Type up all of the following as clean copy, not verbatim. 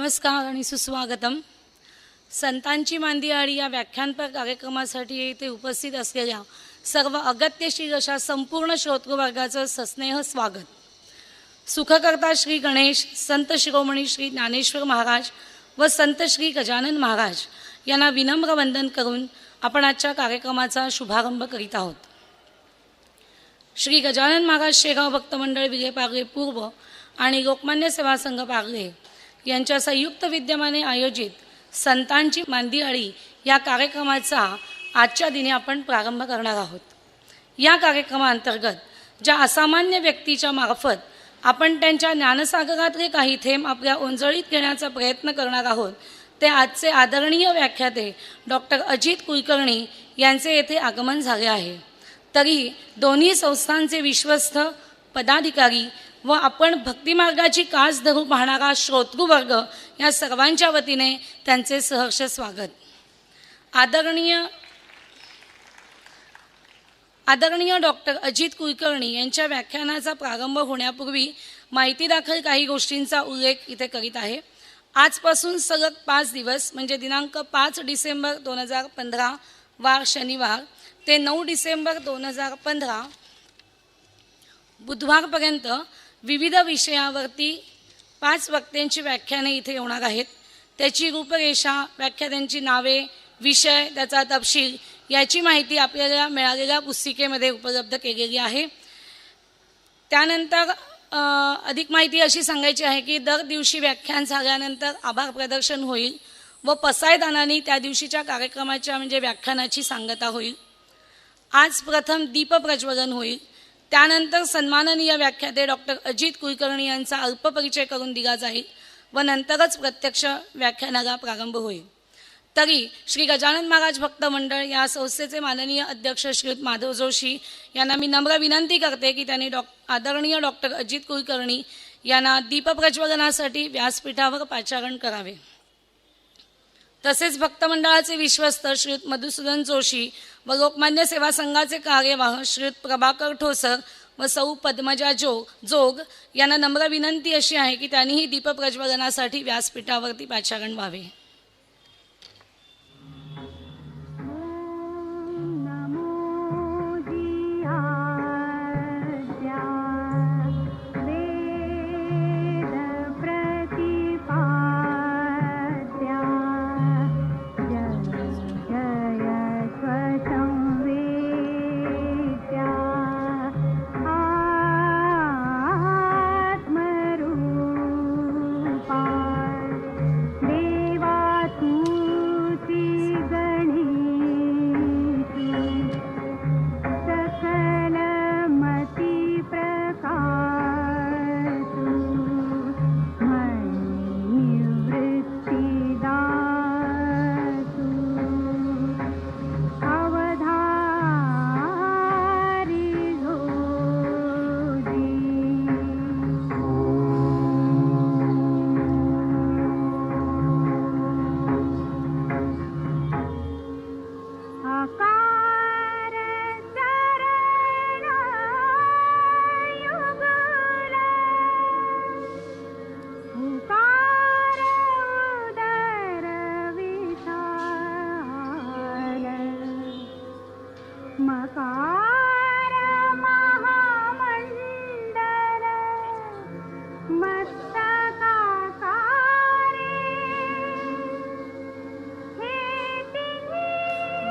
नमस्कार आणि सुस्वागतम. संतांची मांदियाळी या व्याख्यानपर कार्यक्रमासाठी येथे उपस्थित असलेल्या सर्व अगत्यशील अशा संपूर्ण श्रोतृवर्गाचं सस्नेह स्वागत. सुखकर्ता श्री गणेश, संत शिरोमणी श्री ज्ञानेश्वर महाराज व संत श्री गजानन महाराज यांना विनम्र वंदन करून आपण आजच्या कार्यक्रमाचा शुभारंभ करीत आहोत. श्री गजानन महाराज शेगाव भक्त मंडळ विले पागले पूर्व आणि लोकमान्य सेवा संघ पागले यांच्या संयुक्त विद्यमाने आयोजित संतांची मांदियाळी या कार्यक्रमाचा आजच्या दिनी आपण प्रारंभ करणार आहोत. या कार्यक्रमाअंतर्गत ज्या असामान्य व्यक्तीच्या मार्फत आपण त्यांच्या ज्ञानसागरातले काही थेंब आपल्या ओंजळीत घेण्याचा प्रयत्न करणार आहोत ते आजचे आदरणीय व्याख्याते डॉक्टर अजित कुलकर्णी यांचे येथे आगमन झाले आहे. तरी दोन्ही संस्थांचे विश्वस्त पदाधिकारी व आपण भक्तिमार्गाची कास धरू पाहणारा श्रोतृवर्ग या सर्वांच्या वतीने त्यांचे सहर्ष स्वागत. आदरणीय डॉक्टर अजित कुलकर्णी यांच्या व्याख्यानाचा प्रारंभ होण्यापूर्वी माहितीदाखल काही गोष्टींचा उल्लेख इथे करीत आहे. आजपासून सलग 5 दिवस म्हणजे दिनांक 5 डिसेंबर 2015 वार शनिवार ते 9 डिसेंबर 2015 बुधवारपर्यंत विविध विषयावरती 5 वक्त्यांची व्याख्याने इथे होणार आहेत. त्याची रूपरेषा, व्याख्यात्यांची नावे, विषय, त्याचा तपशील याची माहिती आपल्याला मिळालेल्या पुस्तिकेमध्ये उपलब्ध केलेली आहे. त्यानंतर अधिक माहिती अशी सांगायची आहे की दर दिवशी व्याख्यान झाल्यानंतर आभार प्रदर्शन होईल व पसायदानाने त्या दिवशीच्या कार्यक्रमाच्या म्हणजे व्याख्यानाची सांगता होईल. आज प्रथम दीपप्रज्वलन होईल. त्यानंतर सन्माननीय व्याख्याते डॉक्टर अजित कुलकर्णी यांचा अल्पपरिचय करून दिला जाईल व नंतरच प्रत्यक्ष व्याख्यानाला प्रारंभ होईल. तरी श्री गजानन महाराज भक्त मंडळ या संस्थेचे माननीय अध्यक्ष श्री माधव जोशी यांना मी नम्र विनंती करते की त्यांनी आदरणीय डॉक्टर अजित कुलकर्णी यांना दीपप्रज्वलनासाठी व्यासपीठावर पाचारण करावे. तसेच भक्त मंडळाचे विश्वस्त श्री मधुसूदन जोशी व लोकमान्य सेवा संघाचे कार्यवाह श्री प्रभाकर ठोसर व सौ पद्मजा जोग यांना नम्र विनंती अशी आहे की त्यांनीही दीपप्रज्वलनासाठी व्यासपीठावरती पाचारण व्हावे.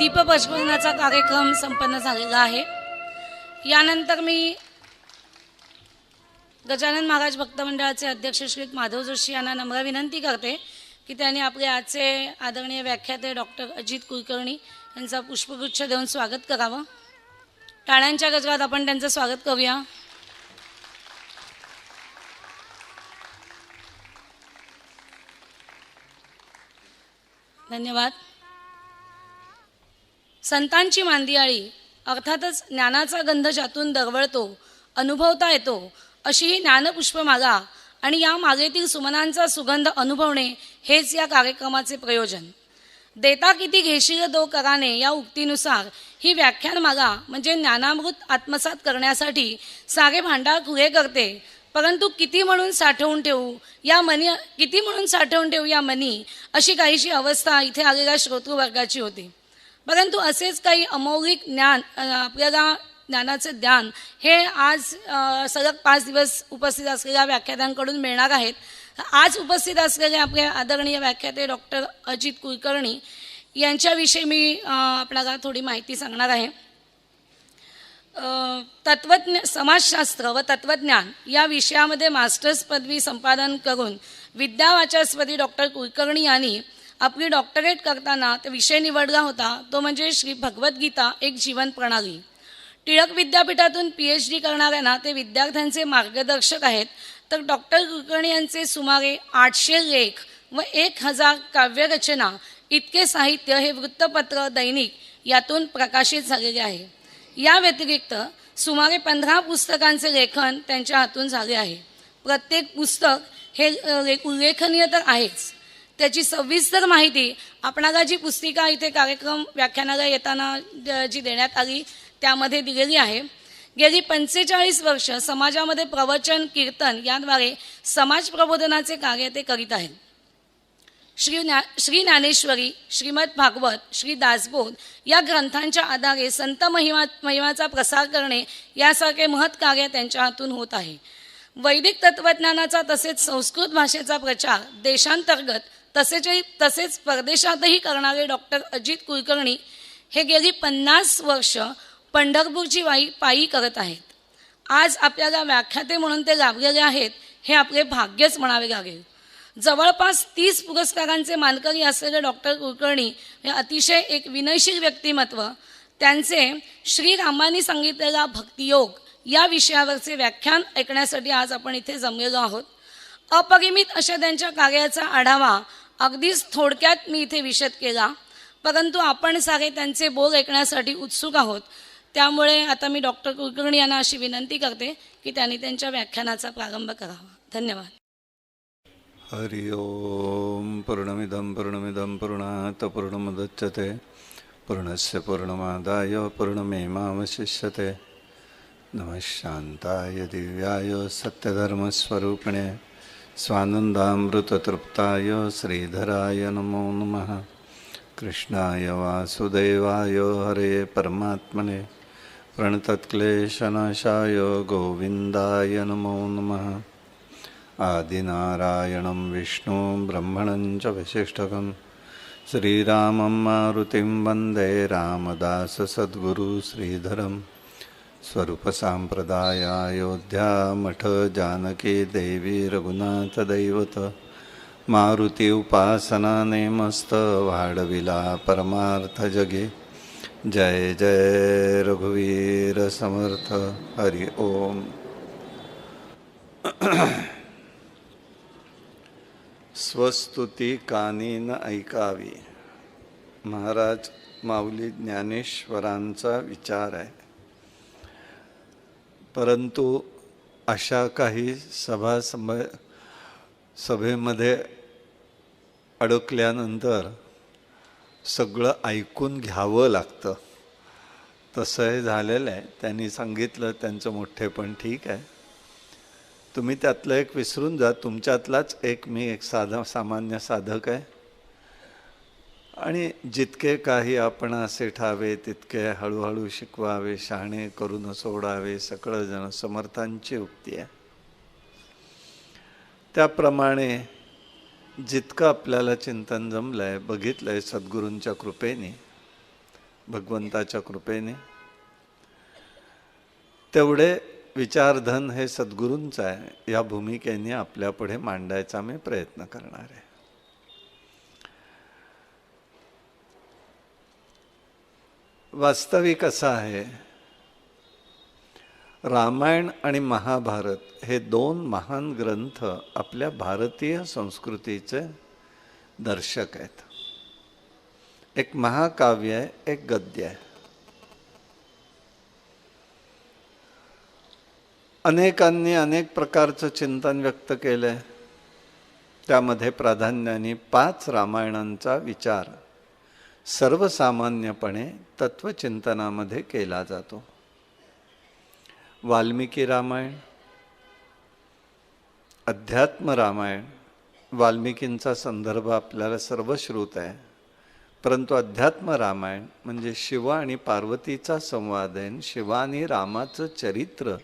दीपप्रज्वलनाचा कार्यक्रम संपन्न झालेला आहे. यानंतर मी गजानन महाराज भक्त मंडळाचे अध्यक्ष श्री माधव जोशी यांना नम्र विनंती करते की त्यांनी आपले आजचे आदरणीय व्याख्याते डॉक्टर अजित कुलकर्णी यांचा पुष्पगुच्छ देऊन स्वागत करावं. टाळ्यांच्या गजरात आपण त्यांचं स्वागत करूया. धन्यवाद. संतांची मांदियाळी अर्थातच ज्ञानाचा गंध ज्यातून दरवळतो, अनुभवता येतो अशी ही ज्ञानपुष्पमाला आणि या मागेतील सुमनांचा सुगंध अनुभवणे हेच या कार्यक्रमाचे प्रयोजन. देता किती घेशील दो कराने या उक्तीनुसार ही व्याख्यानमाला म्हणजे ज्ञानामृत आत्मसात करण्यासाठी सारे भांडार खुले करते परंतु किती म्हणून साठवून ठेवू या मनी, किती म्हणून साठवून ठेवू या मनी, अशी काहीशी अवस्था इथे आलेल्या श्रोतृवर्गाची होती. परंतु असेच काही अमौलिक ज्ञान आपल्याला ज्ञानाचे ज्ञान हे आज सलग 5 दिवस उपस्थित असलेल्या व्याख्यात्यांकडून मिळणार आहेत. आज उपस्थित असलेले आपले आदरणीय व्याख्याते डॉक्टर अजित कुलकर्णी यांच्याविषयी मी आपल्याला थोडी माहिती सांगणार आहे. समाजशास्त्र व तत्त्वज्ञान या विषयामध्ये मास्टर्स पदवी संपादन करून विद्यावाचस्पती डॉक्टर कुलकर्णी यांनी आपली डॉक्टरेट करताना तो विषय निवडला होता, तो म्हणजे श्री भगवद्गीता एक जीवन प्रणाली. टिळक विद्यापीठातून PhD करणाऱ्यांना ते विद्यार्थ्यांचे मार्गदर्शक आहेत. तर डॉक्टर कुलकर्णी यांचे सुमारे 800 लेख व 1000 काव्यरचना इतके साहित्य हे वृत्तपत्र, दैनिक यातून प्रकाशित झालेले आहे. या व्यतिरिक्त सुमारे 15 पुस्तकांचे लेखन त्यांच्या हातून झाले आहे. प्रत्येक पुस्तक हे उल्लेखनीय तर आहेच, त्याची सविस्तर माहिती आपणाला जी पुस्तिका इथे कार्यक्रम व्याख्यानाला येताना जी देण्यात आली त्यामध्ये दिलेली आहे. गेली 45 वर्ष समाजामध्ये प्रवचन, कीर्तन याद्वारे समाज प्रबोधनाचे कार्य ते करीत आहेत. श्री ज्ञानेश्वरी, श्रीमद भागवत, श्री दासबोध या ग्रंथांच्या आधारे संत महिमाचा प्रसार करणे यासारखे महत् कार्य त्यांच्या हातून होत आहे. वैदिक तत्त्वज्ञानाचा तसेच संस्कृत भाषेचा प्रचार देशांतर्गत तसेच परदेशातही करणारे डॉक्टर अजित कुलकर्णी हे गेली 50 वर्ष पंढरपूरची पायी करत आहेत. आज आपल्याला व्याख्याते म्हणून ते लाभलेले आहेत, हे आपले भाग्यच म्हणावे लागेल. जवळपास 30 पुरस्कारांचे मानकरी असलेले डॉक्टर कुलकर्णी हे अतिशय एक विनयशील व्यक्तिमत्व. त्यांचे श्रीरामांनी सांगितलेला भक्तियोग या विषयावरचे व्याख्यान ऐकण्यासाठी आज आपण इथे जमलेलो आहोत. अपरिमित अशा त्यांच्या कार्याचा आढावा अगदीच थोडक्यात मी इथे विशद केला, परंतु आपण सारे त्यांचे बोल ऐकण्यासाठी उत्सुक आहोत. त्यामुळे आता मी डॉक्टर कुलकर्णी यांना अशी विनंती करते की त्यांनी त्यांच्या व्याख्यानाचा प्रारंभ करावा. धन्यवाद. हरि ओम. पूर्णमिदं पूर्णात् पूर्णमुदच्यते पूर्णस्य पूर्णमादाय पूर्णमेवावशिष्यते. नमः शान्ताय दिव्याय सत्यधर्मस्वरूपिणे स्वानन्दामृततृप्ताय श्रीधराय नमो नमः. कृष्णाय वासुदेवाय हरे परमात्मने प्रणतक्लेशनाशाय गोविन्दाय नमो नमः. आदिनारायणं विष्णुं ब्रह्मणं च वसिष्ठकं श्रीरामं मारुतिं वन्दे रामदाससद्गुरु श्रीधरं. स्वरूपसाम्प्रदाय अयोध्या मठ जानकी देवी रघुनाथ दैवत मारुती उपासना नेमस्त वाढविला परमार्थ जगे. जय जय रघुवीर समर्थ. हरि ओम. स्वस्तुती कानी न ऐकावी, महाराज माऊली ज्ञानेश्वरांचा विचार आहे. परंतु अशा काही सभेमध्ये अडकल्यानंतर सगळं ऐकून घ्यावं लागतं. तसं हे झालेलं आहे. त्यांनी सांगितलं त्यांचं मोठेपण ठीक आहे, तुम्ही त्यातलं एक विसरून जा. तुमच्यातलाच मी एक सामान्य साधक आहे आणि जितके काही आपण असे ठावे तितके हळूहळू शिकवावे, शहाणे करून सोडावे, सगळं जण समर्थांची उक्ती आहे. त्याप्रमाणे जितकं आपल्याला चिंतन जमलं आहे, बघितलं आहे सद्गुरूंच्या कृपेने, भगवंताच्या कृपेने, तेवढे विचारधन हे सद्गुरूंचं आहे. या भूमिकेने आपल्यापुढे मांडायचा मी प्रयत्न करणार आहे. वास्तविक असं आहे, रामायण आणि महाभारत हे 2 महान ग्रंथ आपल्या भारतीय संस्कृतीचे दर्शक आहेत. एक महाकाव्य आहे, एक गद्य आहे. अनेकांनी अनेक प्रकारचं चिंतन व्यक्त केलं आहे. त्यामध्ये प्राधान्याने 5 रामायणांचा विचार सर्वसामान्यपणे तत्वचिंतनामध्ये केला जातो. वाल्मिकी रामायण, अध्यात्म रामायण वाल्मिकींचा संदर्भ आपल्याला सर्वश्रुत आहे, परंतु अध्यात्म रामायण म्हणजे शिव आणि पार्वतीचा संवाद आहे. शिवा आणि रामाचं चरित्र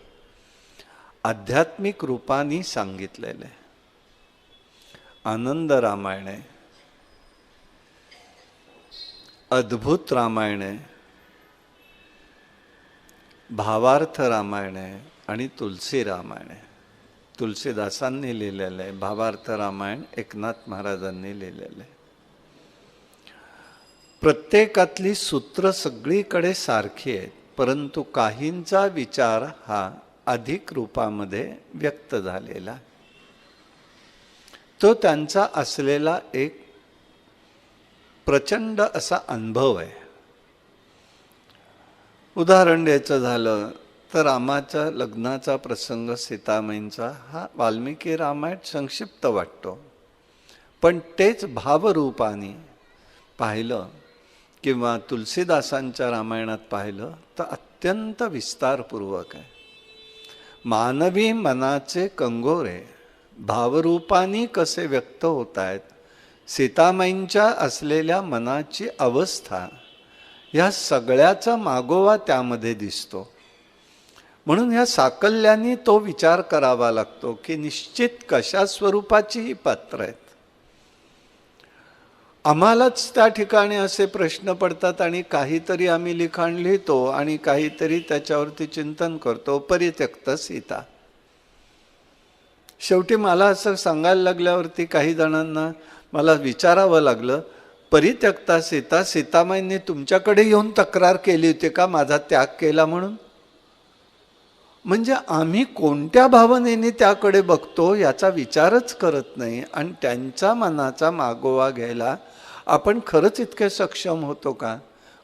आध्यात्मिक रूपाने सांगितलेलं आहे. आनंद रामायण आहे, अद्भुत रामायण आहे, भावार्थ रामायण आहे आणि तुलसी रामायण आहे. तुलसीदासांनी लिहिलेलं आहे. भावार्थ रामायण एकनाथ महाराजांनी लिहिलेलं आहे. प्रत्येकातली सूत्र सगळीकडे सारखी आहेत, परंतु काहींचा विचार हा अधिक रूपामध्ये व्यक्त झालेला, तो त्यांचा असलेला एक प्रचंड असा अनुभव आहे. उदाहरण द्यायचं झालं तर रामाच्या लग्नाचा प्रसंग सीतामाईंचा हा वाल्मिकी रामायण संक्षिप्त वाटतो, पण तेच भावरूपाने पाहिलं किंवा तुलसीदासांच्या रामायणात पाहिलं तर अत्यंत विस्तारपूर्वक आहे. मानवी मनाचे कंगोरे भावरूपाने कसे व्यक्त होत आहेत, सीतामाईंच्या असलेल्या मनाची अवस्था, ह्या सगळ्याचा मागोवा त्यामध्ये दिसतो. म्हणून ह्या साकल्याने तो विचार करावा लागतो की निश्चित कशा स्वरूपाची ही पात्र आहेत. आम्हालाच त्या ठिकाणी असे प्रश्न पडतात आणि काहीतरी आम्ही लिखाण लिहितो आणि काहीतरी त्याच्यावरती चिंतन करतो. परित्यक्त सीता. शेवटी मला असं सांगायला लागल्यावरती काही जणांना मला विचारावं लागलं, परित्यक्ता सीता, सीतामाईंनी तुमच्याकडे येऊन तक्रार केली होती का माझा त्याग केला म्हणून? म्हणजे आम्ही कोणत्या भावनेने त्याकडे बघतो याचा विचारच करत नाही आणि त्यांच्या मनाचा मागोवा घ्यायला आपण खरंच इतके सक्षम होतो का?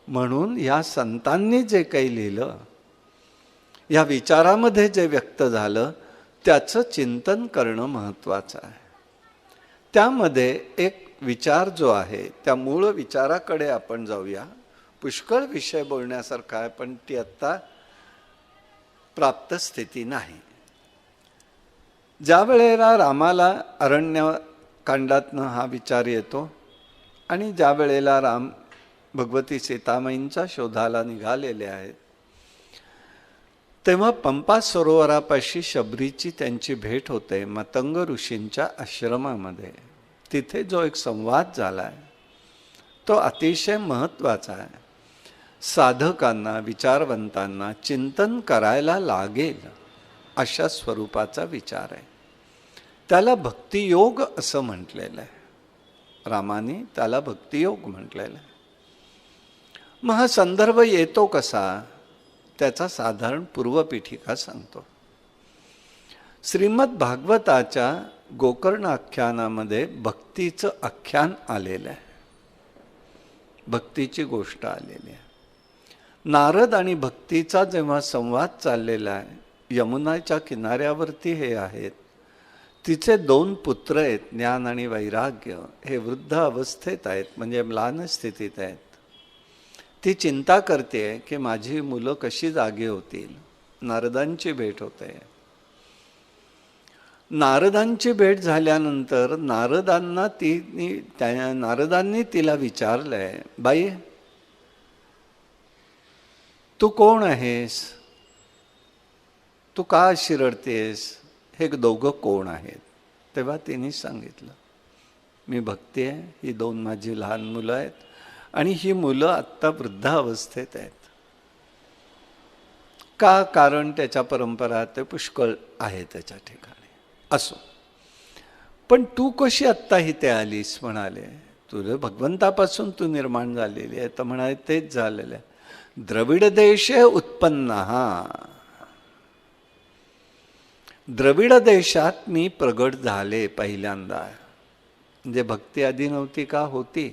म्हणून या संतांनी जे काही लिहिलं, या विचारामध्ये जे व्यक्त झालं त्याचं चिंतन करणं महत्त्वाचं आहे. त्यामध्ये एक विचार जो आहे त्या मूळ विचाराकडे आपण जाऊया. पुष्कळ विषय बोलण्यासारखा आहे, पण ती आत्ता प्राप्त स्थिती नाही. ज्या वेळेला रामाला अरण्यकांडातनं हा विचार येतो आणि ज्या वेळेला राम भगवती सीतामाईंच्या शोधाला निघालेले आहेत, तेव्हा पंपा सरोवरापाशी शबरीची त्यांची भेट होते मतंग ऋषींच्या आश्रमामध्ये. तिथे जो एक संवाद झाला आहे तो अतिशय महत्त्वाचा आहे. साधकांना, विचारवंतांना चिंतन करायला लागेल अशा स्वरूपाचा विचार आहे. त्याला भक्तियोग असं म्हटलेलं आहे. रामाने त्याला भक्तियोग म्हटलेलं आहे. मग हा संदर्भ येतो कसा? त्याचा साधारण पूर्वपीठिका सांगतो. श्रीमद भागवताच्या गोकर्ण आख्यानामध्ये भक्तीचं आख्यान आलेलं आहे, भक्तीची गोष्ट आलेली आहे. नारद आणि भक्तीचा जेव्हा संवाद चाललेला आहे, यमुनाच्या किनाऱ्यावरती हे आहेत. तिचे 2 पुत्र आहेत, ज्ञान आणि वैराग्य. हे वृद्ध अवस्थेत आहेत, म्हणजे म्लान स्थितीत आहेत. ती चिंता करते की माझी मुलं कशी जागी होतील. नारदांची भेट होते. नारदांची भेट झाल्यानंतर नारदांनी तिला विचारलंय, बाई तू कोण आहेस? तू का अशी रडतेस? हे दोघं कोण आहेत? तेव्हा तिने सांगितलं, मी भक्ती आहे, ही 2 माझी लहान मुलं आहेत आणि ही मुलं आत्ता वृद्ध अवस्थेत आहेत. का? कारण त्याच्या परंपरा ते पुष्कळ आहे त्याच्या ठिकाणी. असो, पण तू कशी आत्ता इथे आलीस? म्हणाले, तुझं भगवंतापासून तू निर्माण झालेली आहे. तर म्हणाले, तेच झालेलं आहे. द्रविड देशे उत्पन्न. द्रविड देशात मी प्रगट झाले पहिल्यांदा. म्हणजे भक्ती आधी नव्हती का? होती,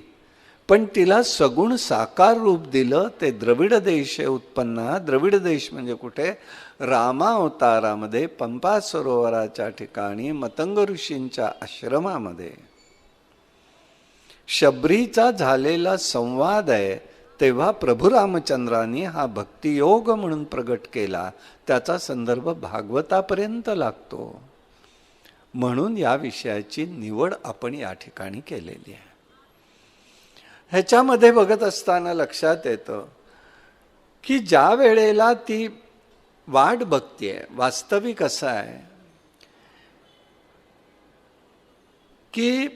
पण तिला सगुण साकार रूप दिलं ते द्रविड देशे उत्पन्न. द्रविड देश म्हणजे कुठे? रामा अवतारामध्ये पंपा सरोवराच्या ठिकाणी मतंग ऋषींच्या आश्रमामध्ये शबरीचा झालेला संवाद आहे. तेव्हा प्रभू रामचंद्रांनी हा भक्तियोग म्हणून प्रगट केला. त्याचा संदर्भ भागवतापर्यंत लागतो. म्हणून या विषयाची निवड आपण या ठिकाणी केलेली आहे. ह्याच्यामध्ये बघत असताना लक्षात येतं की ज्या वेळेला ती वाट बघतीये, वास्तविक असं आहे की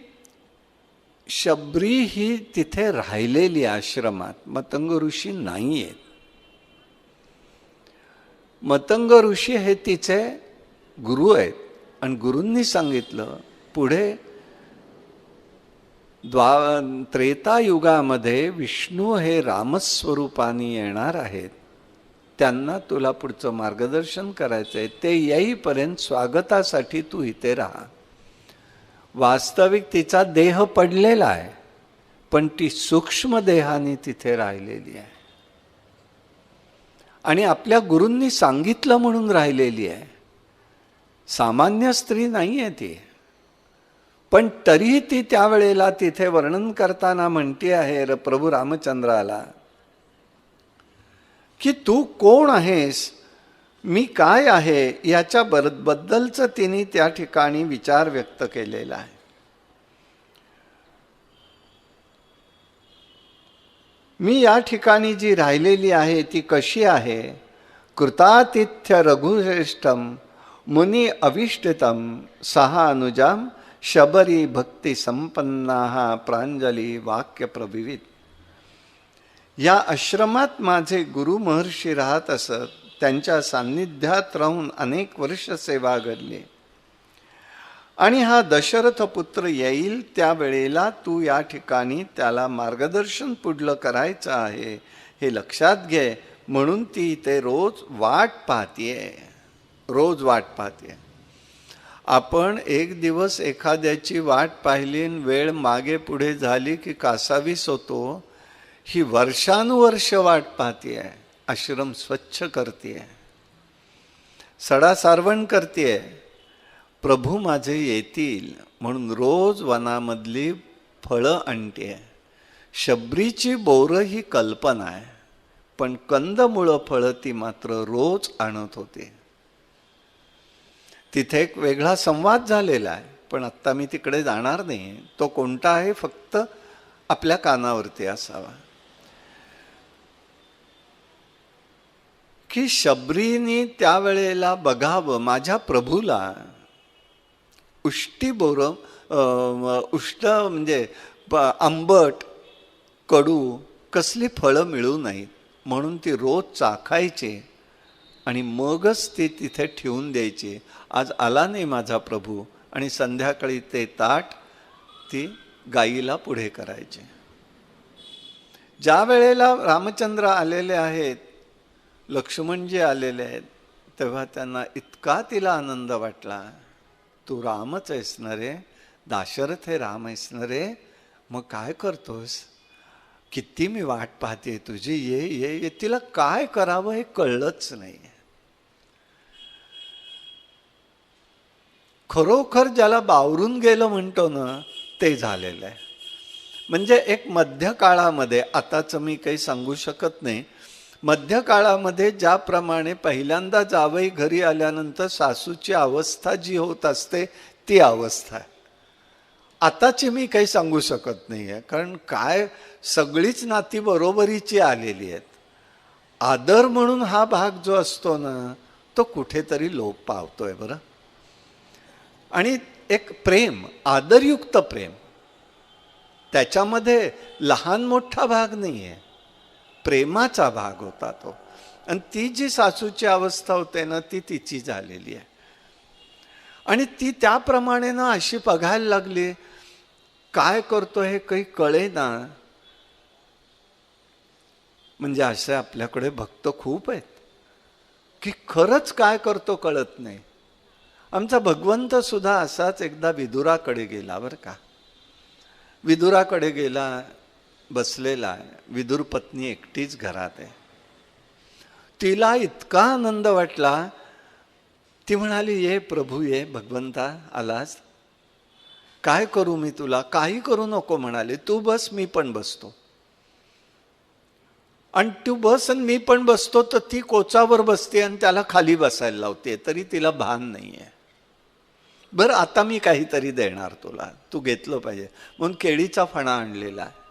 शबरी ही तिथे राहिलेली आश्रमात, मतंग ऋषी नाही आहेत. मतंग ऋषी हे तिचे गुरु आहेत आणि गुरूंनी सांगितलं पुढे त्रेतायुगामध्ये विष्णू हे रामस्वरूपाने येणार आहेत, त्यांना तुला पुढचं मार्गदर्शन करायचं आहे. ते येईपर्यंत स्वागतासाठी तू इथे राहा. वास्तविक तिचा देह पडलेला आहे, पण ती सूक्ष्म देहाने तिथे राहिलेली आहे आणि आपल्या गुरूंनी सांगितलं म्हणून राहिलेली आहे. सामान्य स्त्री नाही आहे ती, पण तरीही ती त्यावेळेला तिथे वर्णन करताना म्हणते आहे प्रभू रामचंद्राला की तू कोण आहेस, मी काय आहे, याच्या बद्दलचं तिने त्या ठिकाणी विचार व्यक्त केलेला आहे. मी या ठिकाणी जी राहिलेली आहे ती कशी आहे. कृतातिथ्य रघुश्रेष्ठम मुनी अविष्टितम सहा अनुजाम शबरी भक्ती संपन्ना प्रांजली वाक्य प्रभिवित. या आश्रमात माझे गुरु महर्षी राहत असत. त्यांच्या सान्निध्यात राहून अनेक वर्ष सेवा घडली आणि हा दशरथ पुत्र येईल त्यावेळेला तू या ठिकाणी त्याला मार्गदर्शन पुढलं करायचं आहे हे लक्षात घे. म्हणून ती इथे रोज वाट पाहतीये, रोज वाट पाहतीये. आपण एक दिवस एखाद्याची वाट पाहिली आणि वेळ मागे पुढे झाली की कासावीस होतो. ही वर्षानुवर्ष वाट पाहतीये, आश्रम स्वच्छ करतीये, सडा सारवण करतीये. प्रभू माझे येतील म्हणून रोज वनामधली फळं आणतीये. शबरीची बोरं ही कल्पना आहे, पण कंदमुळं फळं ती मात्र रोज आणत होते. तिथे एक वेगळा संवाद झालेला आहे, पण आत्ता मी तिकडे जाणार नाही. तो कोणता आहे फक्त आपल्या कानावरती असावा की शबरीने त्यावेळेला बघावं माझ्या प्रभूला उष्टी बोरं, उष्ट म्हणजे आंबट कडू कसली फळं मिळू नयेत म्हणून ती रोज चाखायची आणि मगच ती तिथे ठेवून द्यायची. आज आला नाही माझा प्रभू आणि संध्याकाळी ते ताट ती गाईला पुढे करायचे. ज्या वेळेला रामचंद्र आलेले आहेत, लक्ष्मणजी आलेले आहेत, तेव्हा त्यांना इतका तिला आनंद वाटला. तू रामच आहेस ना रे, दाशरथ हे राम आहेस ना रे, मग काय करतोस, किती मी वाट पाहते तुझी, ये ये ये. तिला काय करावं हे कळलंच नाही. खरोखर ज्याला बावरून गेलं म्हणतो ना ते झालेलं आहे. म्हणजे एक मध्यकाळामध्ये, आताचं मी काही सांगू शकत नाही, मध्यकाळामध्ये ज्याप्रमाणे पहिल्यांदा जावई घरी आल्यानंतर सासूची अवस्था जी होत असते ती अवस्था आहे. आताची मी काही सांगू शकत नाही आहे, कारण काय सगळीच नाती बरोबरीची आलेली आहेत. आदर म्हणून हा भाग जो असतो ना तो कुठेतरी लोप पावतोय बरं. आणि एक प्रेम, आदरयुक्त प्रेम, त्याच्यामध्ये लहान मोठा भाग नाही आहे, प्रेमाचा भाग होता तो. आणि ती जी सासूची अवस्था होते ना ती तिची झालेली आहे. आणि ती त्याप्रमाणे ना अशी बघायला लागली, काय करतो हे काही कळे ना. म्हणजे असे आपल्याकडे भक्त खूप आहेत की खरंच काय करतो कळत नाही. आमचा भगवंत सुद्धा असाच एकदा विदुराकडे गेला बरं का. विदुराकडे गेला, बसलेला आहे. विदुर पत्नी एकटीच घरात आहे. तिला इतका आनंद वाटला, ती म्हणाली, ये प्रभू ये, भगवंता आलास, काय करू मी तुला. काही करू नको म्हणाले, तू बस मी पण बसतो. आणि तू बस आणि मी पण बसतो. तर ती कोचावर बसते आणि त्याला खाली बसायला लावते, तरी तिला भान नाही आहे. बरं आता मी काहीतरी देणार तुला, तू घेतलं पाहिजे म्हणून केळीचा फणा आणलेला आहे.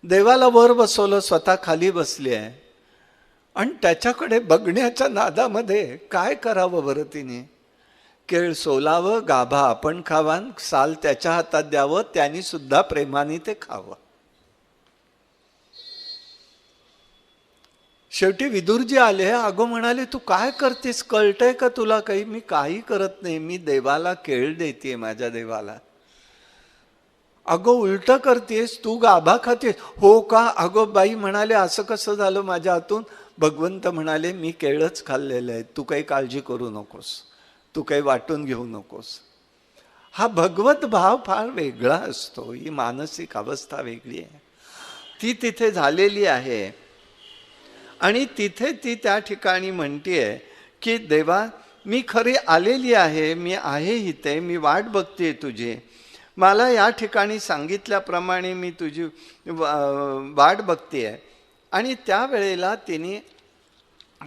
देवाला वर बसवलं, स्वतः खाली बसली आहे आणि त्याच्याकडे बघण्याच्या नादामध्ये काय करावं बरं तिने? केळ सोलावं, गाभा आपण खावा, साल त्याच्या हातात द्यावं, त्यांनी सुद्धा प्रेमाने ते खावं. शेवटी विदुरजी आले. अगो म्हणाले, तू काय करतेस, कळतंय का तुला काही? मी काही करत नाही, मी देवाला केळ देते, माझ्या देवाला. अगो उलट करतेस, तू गाभा खातेस. हो का? अगो बाई म्हणाले, असं कसं झालं माझ्या हातून? भगवंत म्हणाले, मी केळच खाल्लेलं आहे, तू काही काळजी करू नकोस, तू काही वाटून घेऊ नकोस. हा भगवत भाव फार वेगळा असतो. ही मानसिक अवस्था वेगळी आहे, ती तिथे झालेली आहे. आणि तिथे ती त्या ठिकाणी म्हणतीये की देवा, मी खरी आलेली आहे, मी आहे इथे, मी वाट बघते तुझी. मला या ठिकाणी सांगितल्याप्रमाणे मी तुझी वाट बघते. आणि त्यावेळेला तिने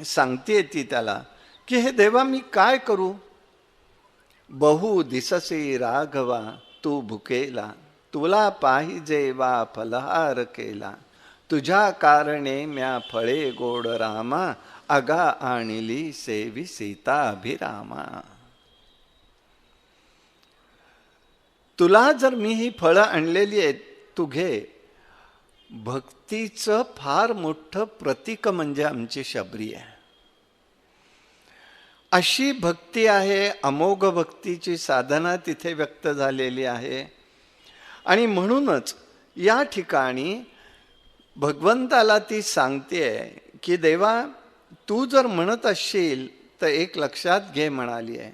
सांगते ती त्याला की हे देवा, मी काय करू? बहु दिससे राघवा तू भुकेला, तुला पाहिजे वा फलहार केला. तुझ्या कारणे म्या फळे गोड रामा, अगा आणली सेवी सीता अभिरामा. तुला जर मी ही फळं आणलेली आहेत, तू घे. भक्तीचं फार मोठं प्रतीक म्हणजे आमची शबरी आहे. अशी भक्ती आहे, अमोघ भक्तीची साधना तिथे व्यक्त झालेली आहे. आणि म्हणूनच या ठिकाणी भगवंताला ती सांगते की देवा, तू जर म्हणत असशील तर एक लक्षात घे म्हणाली आहे.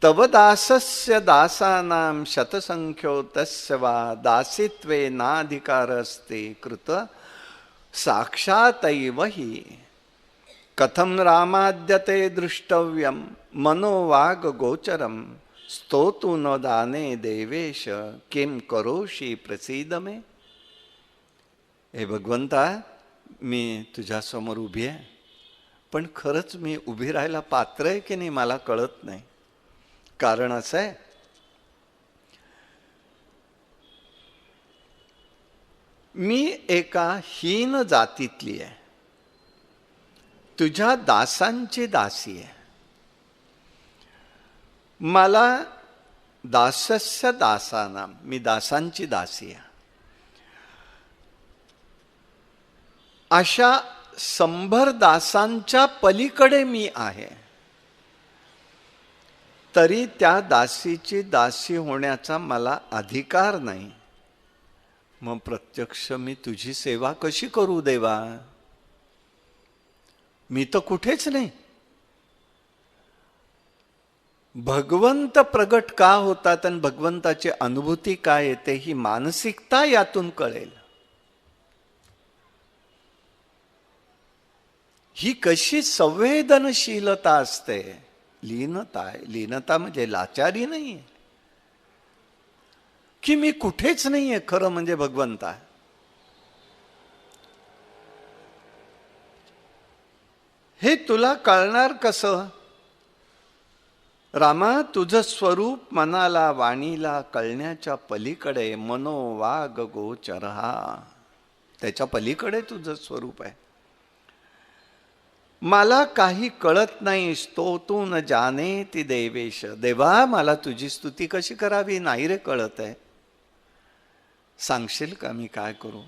तव दासस्य दासानां शतसंख्यो तस्य वा दासित्वे नाधिकारस्ते कृत साक्षातैव हि. कथं रामाद्यते दृष्टव्यं मनोवाग गोचरं, स्तोतु न दाने देवेश किम करोषि प्रसीद मे. हे भगवंता, मी तुझ्या समोर उभी आहे, पण खरंच मी उभी राहायला पात्र आहे की नाही मला कळत नाही. कारण असं आहे, मी एका हीन जातीतली आहे, तुझ्या दासांची दासी आहे. मला दासस्य दासाना, मी दासांची दासी आहे. अशा 100 दासांच्या पलीकडे मी आहे, तरी त्या दासीची दासी होण्याचा मला अधिकार नाही. मग प्रत्यक्ष मी तुझी सेवा कशी करू देवा? मी तर कुठेच नाही. भगवंत प्रगट का होतात आणि भगवंताची अनुभूती काय येते, ही मानसिकता यातून कळेल. ही कशी संवेदनशीलता असते. लीनता आहे. लीनता म्हणजे लाचारी नाही आहे की मी कुठेच नाही आहे, खरं म्हणजे भगवंत आहे. हे तुला कळणार कसं? रामा, तुझं स्वरूप मनाला वाणीला कळण्याच्या पलीकडे, मनोवाग गोचरहा, त्याच्या पलीकडे तुझं स्वरूप आहे. मला काही कळत नाही. स्तोतू न जाने ती देवेश. देवा, मला तुझी स्तुती कशी करावी नाही रे कळत आहे. सांगशील का मी काय करू?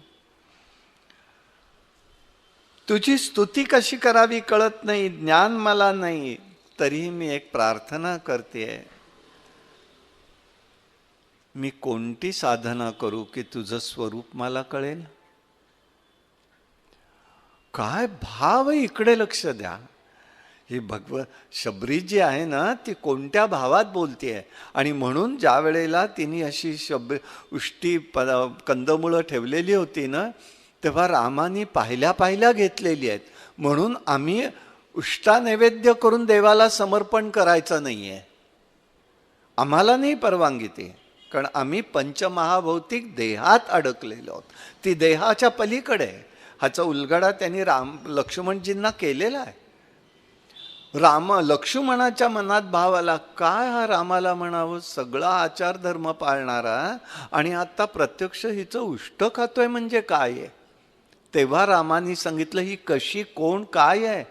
तुझी स्तुती कशी करावी कळत नाही, ज्ञान मला नाही. तरीही मी एक प्रार्थना करते, मी कोणती साधना करू की तुझं स्वरूप मला कळेल? काय भाव, इकडे लक्ष द्या. ही शबरी जी आहे ना, ती कोणत्या भावात बोलतेय. आणि म्हणून ज्या वेळेला तिने अशी उष्टी कंदमुळं ठेवलेली होती ना, तेव्हा रामाने पाहिल्या घेतलेली आहेत. म्हणून आम्ही उष्टा नैवेद्य करून देवाला समर्पण करायचं नाहीये, आम्हाला नाही परवानगी ती. कारण आम्ही पंचमहाभौतिक देहात अडकलेलो आहोत. ती देहाच्या पलीकडे. ह्याचा उलगडा त्यांनी लक्ष्मणजींना केलेला आहे. लक्ष्मणाच्या मनात भाव आला, काय हा रामाला म्हणावं, सगळा आचार धर्म पाळणारा आणि आता प्रत्यक्ष हिचं उष्ट खातोय म्हणजे काय आहे. तेव्हा रामाने सांगितलं, ही कशी, कोण, काय आहे.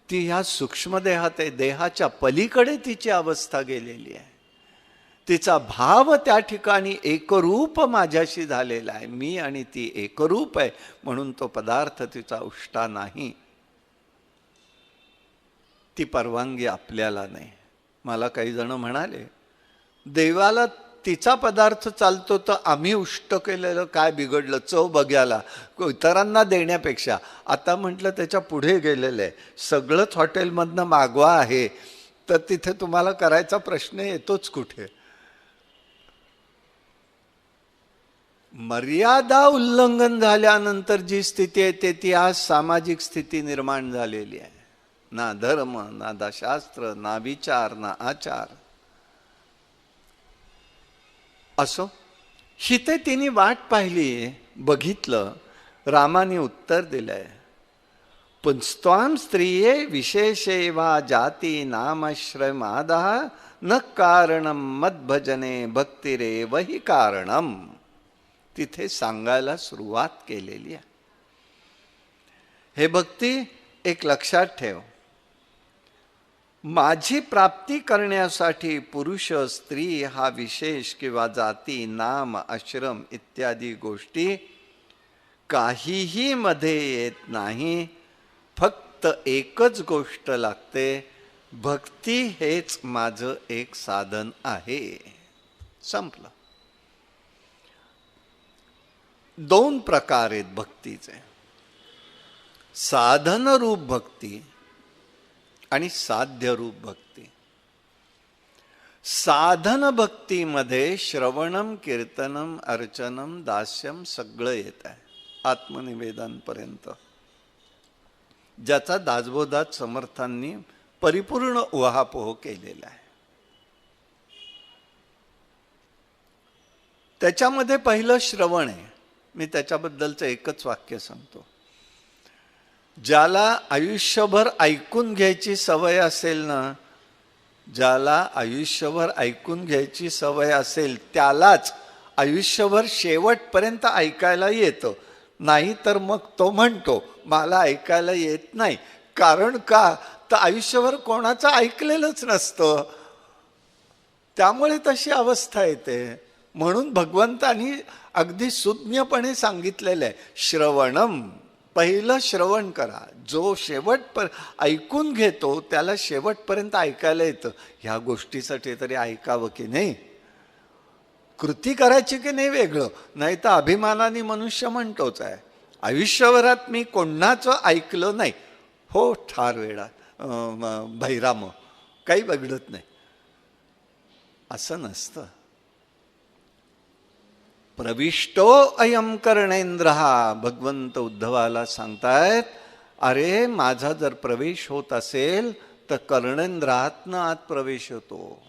ती ह्या सूक्ष्म देहात आहे, देहाच्या पलीकडे तिची अवस्था गेलेली आहे. तिचा भाव त्या ठिकाणी एकरूप माझ्याशी झालेला आहे. मी आणि ती एकरूप आहे, म्हणून तो पदार्थ तिचा उष्टा नाही. ती परवानगी आपल्याला नाही. मला काही जण म्हणाले, देवाला तिचा पदार्थ चालतो तर आम्ही उष्ट केलेलं काय बिघडलं, चव बघायला इतरांना देण्यापेक्षा. आता म्हटलं त्याच्या पुढे गेलेलं आहे, सगळंच हॉटेलमधनं मागवा आहे, तर तिथे तुम्हाला करायचा प्रश्न येतोच कुठे. मर्यादा उल्लंघन झाल्यानंतर जी स्थिती येते ती आज सामाजिक स्थिती निर्माण झालेली आहे. ना धर्म, ना शास्त्र, ना विचार, ना आचार. असो, हिते तिने वाट पाहिली, बघितलं, रामाने उत्तर दिलंय, पुंस्त्वाम स्त्रिये विशेषे वा जाती नामाश्रमादः न कारणम मद्भजने भक्तिरेव हि कारणम. तिथे सांगायला सुरुवात केलेली आहे. हे भक्ती, एक लक्षात ठेव, माझी प्राप्ती करण्यासाठी पुरुष स्त्री हा विशेष किंवा जाती, नाम, आश्रम इत्यादी गोष्टी काहीही मध्ये येत नाही. फक्त एकच गोष्ट लागते, भक्ती हेच माझं एक साधन आहे. संपलं. दोन प्रकार आहेत भक्तीचे, साधन रूप भक्ती आणि साध्य रूप भक्ती. साधन भक्तीमध्ये श्रवणम, कीर्तनम, अर्चनम, दास्यम सगळं येत आहे, आत्मनिवेदनपर्यंत, ज्याचा दासबोधात समर्थांनी परिपूर्ण उहापोह केलेला आहे. त्याच्यामध्ये पहिलं श्रवण आहे. मी त्याच्याबद्दलचं एकच वाक्य सांगतो. ज्याला आयुष्यभर ऐकून घ्यायची सवय असेल ना, ज्याला आयुष्यभर ऐकून घ्यायची सवय असेल त्यालाच आयुष्यभर शेवटपर्यंत ऐकायला येतं. नाही तर मग तो म्हणतो मला ऐकायला येत नाही. कारण का, तर आयुष्यभर कोणाचं ऐकलेलंच नसतं, त्यामुळे तशी अवस्था येते. म्हणून भगवंतानी अगदी सुज्ञपणे सांगितलेलं आहे, श्रवणम, पहिलं श्रवण करा. जो ऐकून घेतो त्याला शेवटपर्यंत ऐकायला येतं. ह्या गोष्टीसाठी तरी ऐकावं की नाही, कृती करायची की नाही वेगळं. नाही तर अभिमानाने मनुष्य म्हणतोच आहे, आयुष्यभरात मी कोणाचं ऐकलं नाही, हो ठार वेळा भैराम, काही बिघडत नाही, असं नसतं. प्रविष्टो अयम कर्णेंद्र, भगवंत उद्धवाला सांगतायत, अरे माझा जर प्रवेश होत असेल तर कर्णेंद्रातनं आत प्रवेश होतो.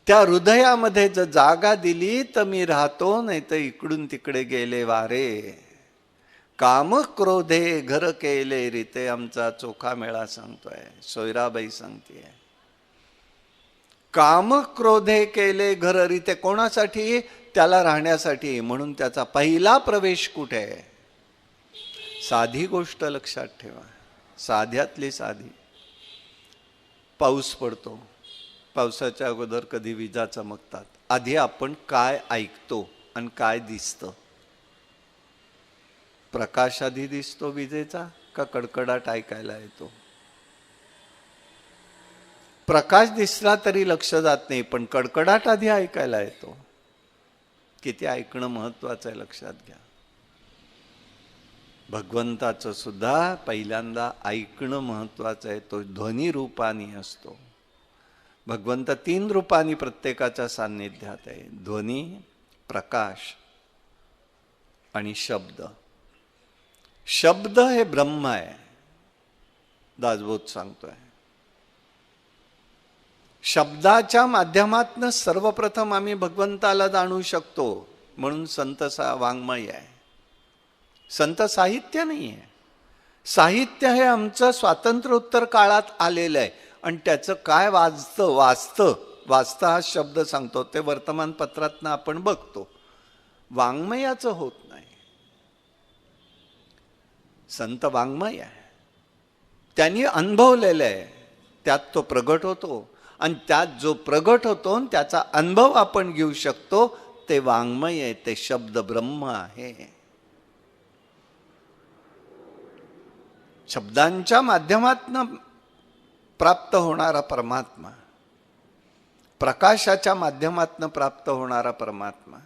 त्या हृदयामध्ये जर जागा दिली तर मी राहतो, नाही तर इकडून तिकडे गेले वारे. काम क्रोधे घर केले रीते, आमचा चोखा मेळा सांगतोय, सोयराबाई सांगतेय. काम क्रोधे केले घर रीते, कोणासाठी, त्याला राहण्यासाठी. म्हणून त्याचा पहिला प्रवेश कुठे आहे. साधी गोष्ट लक्षात ठेवा, साध्यातली साधी. पाऊस पडतो, पावसाच्या अगोदर कधी विजा चमकतात. आधी आपण काय ऐकतो आणि काय दिसतं. प्रकाश आधी दिसतो विजेचा का कडकडाट ऐकायला येतो. प्रकाश दिसला तरी लक्ष जात नाही, पण कडकडाट आधी ऐकायला येतो. किती ऐकणं महत्वाचं आहे लक्षात घ्या. भगवंताचं सुद्धा पहिल्यांदा ऐकणं महत्वाचं आहे. तो ध्वनी रूपाने असतो. भगवंत 3 रूपाने प्रत्येकाच्या सान्निध्यात आहे, ध्वनी, प्रकाश आणि शब्द. शब्द हे ब्रह्म आहे, दासबोध सांगतोय. शब्दाच्या माध्यमातून सर्वप्रथम आम्ही भगवंताला जाणू शकतो. म्हणून संत वाङ्मय आहे, संत साहित्य नाही आहे. साहित्य हे आमचं स्वातंत्र्योत्तर काळात आलेलं आहे आणि त्याचं काय वाचतं हा शब्द सांगतो ते वर्तमानपत्रातनं आपण बघतो. वाङ्मयाचं होत नाही. संत वाङ्मय आहे, त्यांनी अनुभवलेलं आहे, त्यात तो प्रगट होतो आणि त्यात जो प्रगट होतो आणि त्याचा अनुभव आपण घेऊ शकतो ते वाङ्मय आहे, ते शब्द ब्रह्म आहे. शब्दांच्या माध्यमातून प्राप्त होणारा परमात्मा, प्रकाशाच्या माध्यमातून प्राप्त होणारा परमात्मा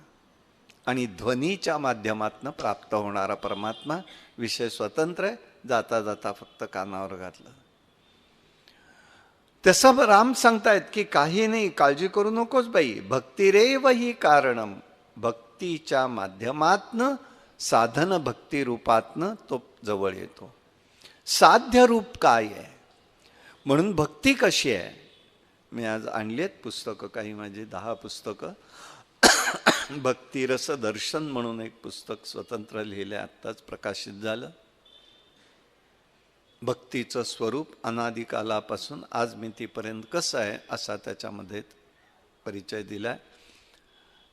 आणि ध्वनीच्या माध्यमातून प्राप्त होणारा परमात्मा विषय स्वतंत्र आहे. जाता जाता फक्त कानावर घातलं. तसं राम सांगतायत की काही नाही, काळजी करू नकोस बाई, भक्तिरेव ही कारणम. भक्तीच्या माध्यमातनं, साधन भक्ती रूपातनं तो जवळ येतो. साध्य रूप काय आहे म्हणून भक्ती कशी आहे. मी आज आणली आहेत पुस्तकं, काही माझी 10 पुस्तकं. भक्तिरस दर्शन म्हणून एक पुस्तक स्वतंत्र लिहिलं आहे, आत्ताच प्रकाशित झालं. भक्तीचं स्वरूप अनादिकालापासून आज मितीपर्यंत कसं आहे असा त्याच्यामध्ये परिचय दिलाय.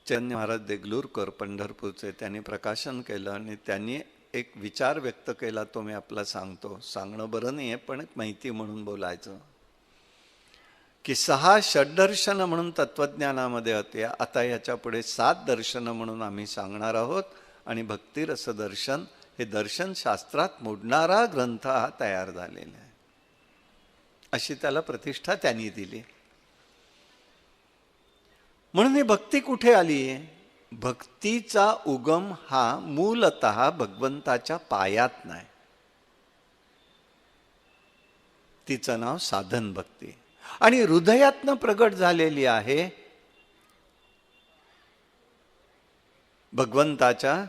चैतन्य महाराज देगलूरकर पंढरपूरचे त्यांनी प्रकाशन केलं आणि त्यांनी एक विचार व्यक्त केला, तो मी आपला सांगतो. सांगणं बरं नाही आहे पण माहिती म्हणून बोलायचं की 6 षड्दर्शन म्हणून तत्वज्ञानामध्ये होते. आता याच्या पुढे 7 दर्शनं म्हणून आम्ही सांगणार आहोत आणि भक्तिरस दर्शन हे दर्शनशास्त्रात मोडणारा ग्रंथ हा तयार झालेला आहे, अशी त्याला प्रतिष्ठा त्यांनी दिली. म्हणून ही भक्ती कुठे आली. भक्तीचा उगम हा मूलतः भगवंताच्या पायात नाही. तिचं नाव साधन भक्ती आणि हृदयातनं प्रगट झालेली आहे भगवंताच्या,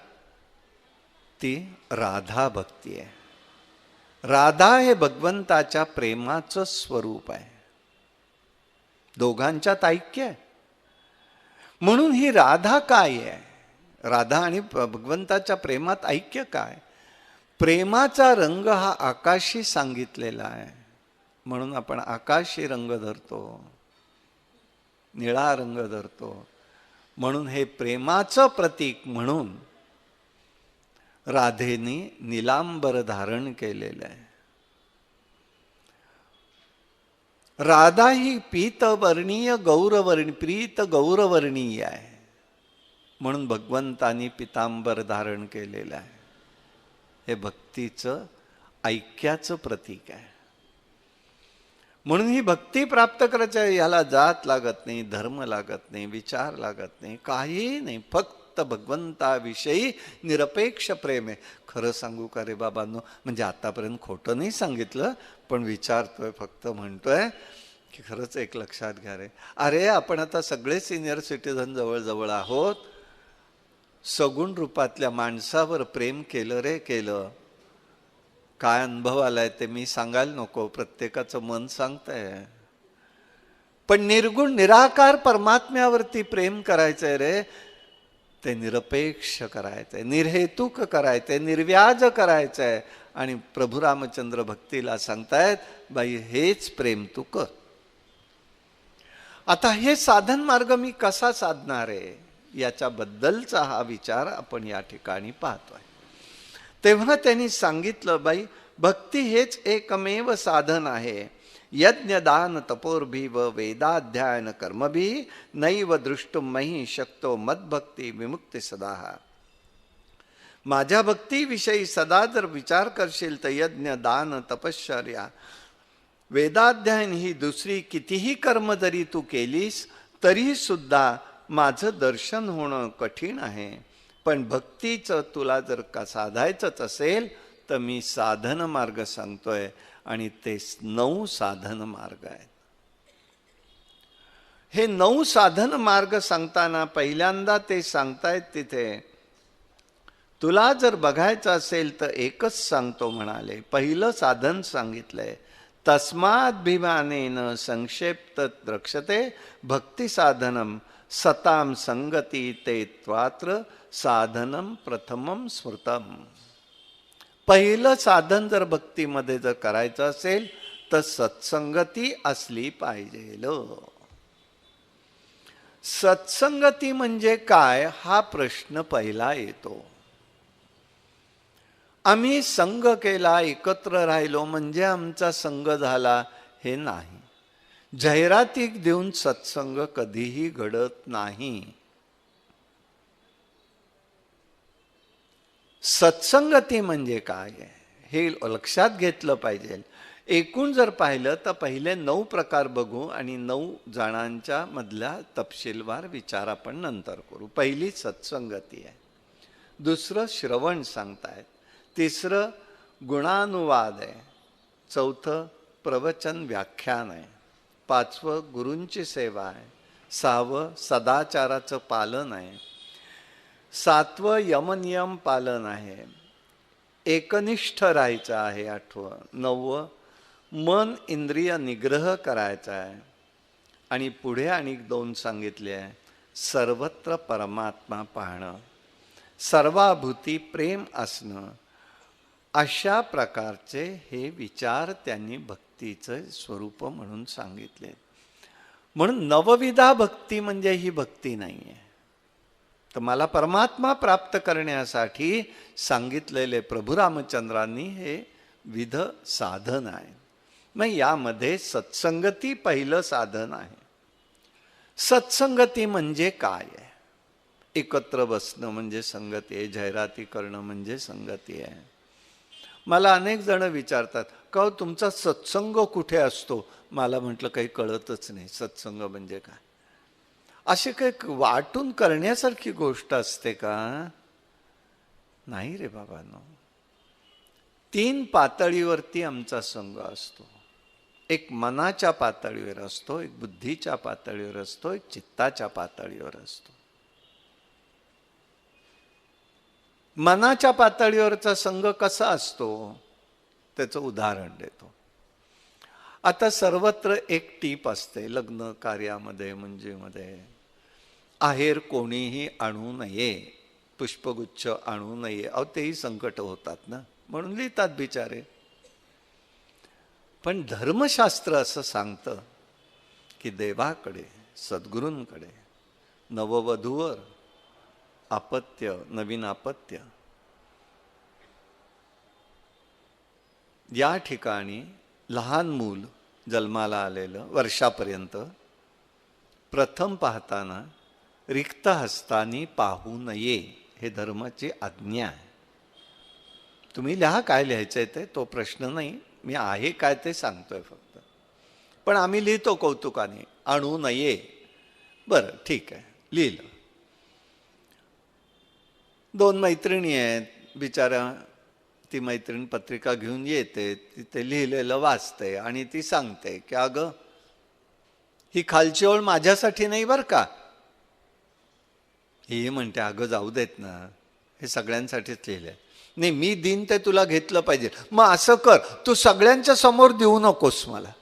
ती राधा भक्ती आहे. राधा हे भगवंताच्या प्रेमाचं स्वरूप आहे, दोघांच्यात ऐक्य आहे. म्हणून ही राधा काय आहे. राधा आणि भगवंताच्या प्रेमात ऐक्य काय. प्रेमाचा रंग हा आकाशी सांगितलेला आहे म्हणून आपण आकाशी रंग धरतो, निळा रंग धरतो. म्हणून हे प्रेमाचं प्रतीक म्हणून राधेने निलांबर धारण केलेलं आहे. राधा ही पीतवर्णीय प्रीत गौरवर्णीय आहे म्हणून भगवंतानी पितांबर धारण केलेलं आहे. हे भक्तीचं ऐक्याचं प्रतीक आहे. म्हणून ही भक्ती प्राप्त करायची आहे. ह्याला जात लागत नाही, धर्म लागत नाही, विचार लागत नाही, काही नाही, फक्त भगवंताविषयी निरपेक्ष प्रेम आहे. खरं सांगू का रे बाबांनो, म्हणजे आतापर्यंत खोटं नाही सांगितलं पण विचारतोय, फक्त म्हणतोय की खरंच एक लक्षात घ्या रे. अरे आपण आता सगळे सिनियर सिटीझन जवळ आहोत. सगुण रूपातल्या माणसावर प्रेम केलं रे केलं. काय अनुभव आलाय ते मी सांगायला नको, प्रत्येकाचं मन सांगतंय. पण निर्गुण निराकार परमात्म्यावरती प्रेम करायचंय रे, ते निरपेक्ष करायचंय, निर्हेतुक करायचंय, निर्व्याज करायचंय. आणि प्रभू रामचंद्र भक्तीला सांगतायत बाई हेच प्रेम तू कर. आता हे साधन मार्ग मी कसा साधणार आहे याच्याबद्दलचा हा विचार आपण या ठिकाणी पाहतोय. तेव्हा त्यांनी सांगितलं बाई भक्ती हेच एकमेव साधन आहे. यज्ञ दान तपोर्भिव वेदाध्यायन कर्मभि नैव दृष्टुम मही शक्तो मद्भक्ती विमुक्ती सदा. माझ्या भक्तीविषयी सदा जर विचार करशील तर यज्ञ दान तपश्चर्या वेदाध्ययन ही दुसरी कितीही कर्म जरी तू केलीस तरी सुद्धा माझं दर्शन होणं कठीण आहे. पण भक्तीचं तुला जर का साधायचंच असेल तर मी साधन मार्ग सांगतोय आणि ते 9 साधन मार्ग आहेत. हे 9 साधन मार्ग सांगताना पहिल्यांदा ते सांगतायत तिथे तुला जर बघायचं असेल तर एकच सांगतो म्हणाले. पहिलं साधन सांगितलंय तस्माद्भिमानेन संक्षेप्त रक्षते भक्ती साधनम सताम संगती ते त्वात्र साधनम प्रथमम स्मृतम. पहिलं साधन जर भक्तीमध्ये जर करायचं असेल तर सत्संगती असली पाहिजे. सत्संगती म्हणजे काय हा प्रश्न पहिला येतो. आम्ही संग केला, एकत्र राहिलो म्हणजे आमचा संग झाला हे नाही. जाहिराती देऊन सत्संग कधीही घडत नाही. सत्संगती म्हणजे काय हे लक्षात घेतलं पाहिजे. एकूण जर पाहिलं तर पहिले 9 प्रकार बघू आणि 9 जणांच्या मधल्या तपशीलवार विचार आपण नंतर करू. पहिली सत्संगती आहे, दुसरं श्रवण सांगतायत, तिसरं गुणानुवाद आहे, चौथं प्रवचन व्याख्यान आहे, पाचवं गुरूंची सेवा आहे, सहावं सदाचाराचं पालन आहे, सातवं यमनियम पालन आहे, एकनिष्ठ राहायचं आहे, आठवं, नववं मन इंद्रिय निग्रह करायचा आहे, आणि पुढे आणि 2 सांगितले आहे, सर्वत्र परमात्मा पाहणं, सर्वाभूती प्रेम असणं. अशा प्रकारचे हे विचार त्यांनी भक्तीचं स्वरूप म्हणून सांगितले. म्हणून नवविधा भक्ती म्हणजे ही भक्ती नाही आहे. तर मला परमात्मा प्राप्त करण्यासाठी सांगितलेले प्रभू रामचंद्रांनी हे विध साधन आहे. मग यामध्ये सत्संगती पहिलं साधन आहे. सत्संगती म्हणजे काय आहे? एकत्र बसणं म्हणजे संगती आहे, जाहिराती करणं म्हणजे संगती आहे. मला अनेक जण विचारतात का तुमचा सत्संग कुठे असतो? मला म्हटलं काही कळतच नाही सत्संग म्हणजे काय. असे काही वाटून करण्यासारखी गोष्ट असते का? नाही रे बाबांनो. 3 पातळीवरती आमचा संघ असतो. एक मनाच्या पातळीवर असतो, एक बुद्धीच्या पातळीवर असतो, एक चित्ताच्या पातळीवर असतो. मनाच्या पातळीवरचा संघ कसा असतो त्याचं उदाहरण देतो. आता सर्वत्र एक टीप असते लग्न कार्यामध्ये, म्हणजे मध्ये आहेर कोणीही आणू नये, पुष्पगुच्छ आणू नये. अहो तेही संकट होतात ना, म्हणून लिहितात बिचारे. पण धर्मशास्त्र असं सांगतं की देवाकडे, सद्गुरूंकडे, नववधूवर अपत्य, नवीन अपत्य, या ठिकाणी लहान मूल जन्माला आलेलं वर्षापर्यंत प्रथम पाहताना रिक्त हस्तानी पाहू नये, हे धर्माची आज्ञा आहे. तुम्ही लिहा काय लिहायचंय ते, तो प्रश्न नाही, मी आहे काय ते सांगतोय फक्त. पण आम्ही लिहितो कौतुकाने, आणू नये. बरं ठीक आहे, लिहिलं. 2 मैत्रिणी आहेत, बिचारा ती मैत्रीण पत्रिका घेऊन येते, तिथे लिहिलेलं वाचते आणि ती सांगते की अगं ही खालची ओळ माझ्यासाठी नाही बरं का. ही म्हणते अगं जाऊ देत ना, हे सगळ्यांसाठीच लिहिलंय. नाही मी दिन ते तुला घेतलं पाहिजे. मग असं कर, तू सगळ्यांच्या समोर देऊ नकोस मला.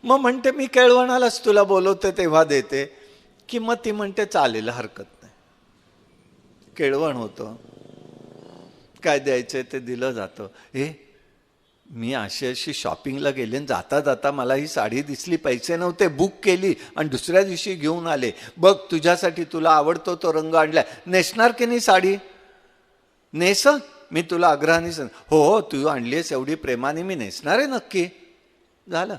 मग म्हणते मी केळवणालाच तुला बोलवते तेव्हा देते. की मग ती म्हणते चालेल, हरकत नाही. केळवण होतं, काय द्यायचंय ते दिलं जातं. मी अशी शॉपिंगला गेले, जाता जाता मला ही साडी दिसली, पैसे नव्हते, बुक केली आणि दुसऱ्या दिवशी घेऊन आले. बघ तुझ्यासाठी, तुला आवडतो तो रंग आणलाय, नेसणार की नाही साडी? नेस, मी तुला आग्रहाने सांग. हो हो तू आणलीस एवढी प्रेमाने, मी नेसणार आहे नक्की. झालं,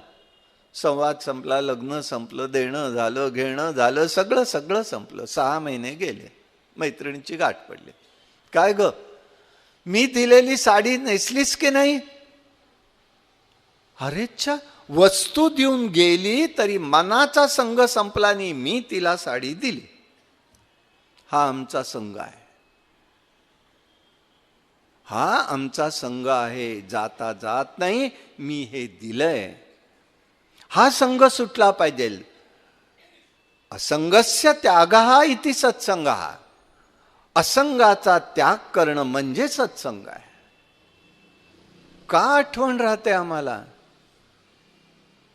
संवाद संपला, लग्न संपलं, देणं झालं, घेणं झालं, सगळं सगळं संपलं. 6 महिने गेले, मैत्रिणीची गाठ पडली. काय ग, मी दिलेली साडी नेसलीस की नाही? अरेच्छा, वस्तू देऊन गेली तरी मनाचा संघ संपला नाही, मी तिला साडी दिली. हा आमचा संघ आहे, हा आमचा संघ आहे. जाता जात नाही, मी हे दिलंय. हा संघ सुटला पाहिजे. असंगस्य त्यागः इति सत्संगः. असंगाचा त्याग करणं म्हणजे सत्संग आहे. का आठवण राहते आम्हाला?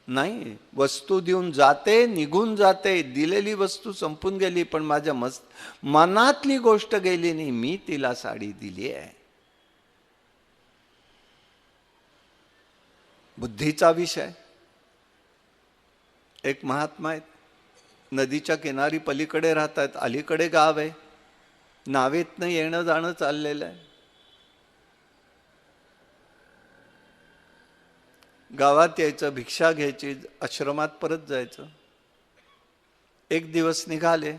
नाही, वस्तू देऊन जाते, निघून जाते, दिलेली वस्तू संपून गेली, पण माझ्या मनातली गोष्ट गेली नाही. मी तिला साडी दिली आहे. बुद्धीचा विषय. एक महात्मा आहेत, नदीच्या किनारी पलीकडे राहतात, अलीकडे गाव आहे, नावेतनं येणं जाणं चाललेलं आहे. गावात यायचं, भिक्षा घ्यायची, आश्रमात परत जायचं. एक दिवस निघाले,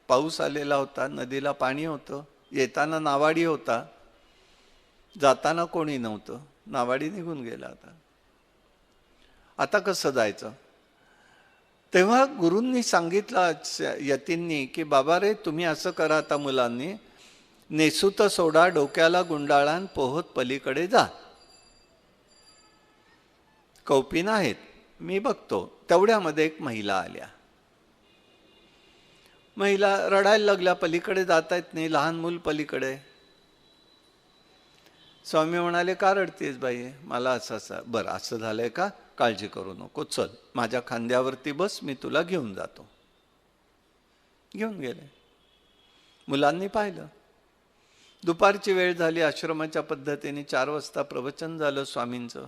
पाऊस आलेला होता, नदीला पाणी होतं, येताना नावाडी होता, जाताना कोणी नव्हतं, नावाडी निघून गेला. आता कसं जायचं? तेव्हा गुरूंनी सांगितलं यतींनी की बाबा रे, तुम्ही असं करा, आता मुलांनी नेसूत सोडा, डोक्याला गुंडाळान, पोहत पलीकडे जा. कौपीन आहेत, मी बघतो. तेवढ्यामध्ये एक महिला आल्या. महिला रडायला लागल्या, पलीकडे जाता येत नाही, लहान मूल पलीकडे. स्वामी म्हणाले, का रडतेस बाई? मला असं बरं असं झालंय का? काळजी करू नको, चल माझ्या खांद्यावरती बस, मी तुला घेऊन जातो. घेऊन गेले. मुलांनी पाहिलं. दुपारची वेळ झाली. आश्रमाच्या पद्धतीने 4 वाजता प्रवचन झालं स्वामींचं.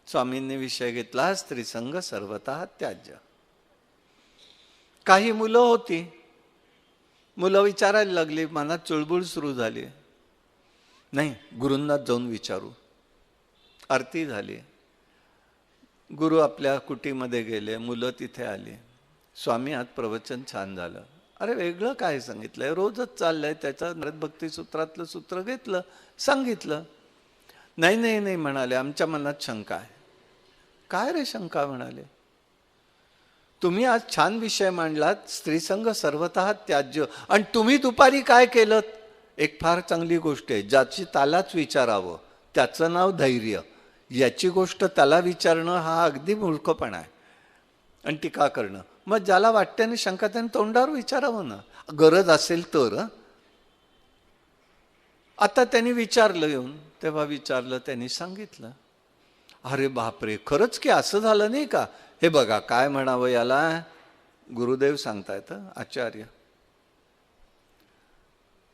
स्वामींनी विषय घेतला, स्त्रीसंग सर्वतः त्याज्य. काही मुलं होती. मुलं विचारायला लागली, मनात चुळबुळ सुरू झाली. नाही, गुरूंना जाऊन विचारू. आरती झाली. गुरु आपल्या कुटीमध्ये गेले, मुलं तिथे आली. स्वामी आज प्रवचन छान झालं. अरे वेगळं काय सांगितलंय? रोजच चाललंय. त्याचं नारद भक्ती सूत्रातलं सूत्र घेतलं, सांगितलं. नाही नाही नाही म्हणाले, आमच्या मनात शंका आहे. काय रे शंका? म्हणाले, तुम्ही आज छान विषय मांडलात, स्त्रीसंग सर्वतः त्याज्य, आणि तुम्ही दुपारी काय केलं? एक फार चांगली गोष्ट आहे, ज्याची त्यालाच विचारावं, त्याचं नाव धैर्य. याची गोष्ट त्याला विचारणं हा अगदी मूर्खपणा आहे आणि टीका करणं. मग ज्याला वाटते ना शंका, त्याने तोंडावर विचारावं ना, गरज असेल तर. आता त्यांनी विचारलं येऊन, तेव्हा विचारलं, त्यांनी सांगितलं. अरे बापरे, खरंच की असं झालं नाही का? हे बघा, काय म्हणावं याला, गुरुदेव सांगतायत, आचार्य.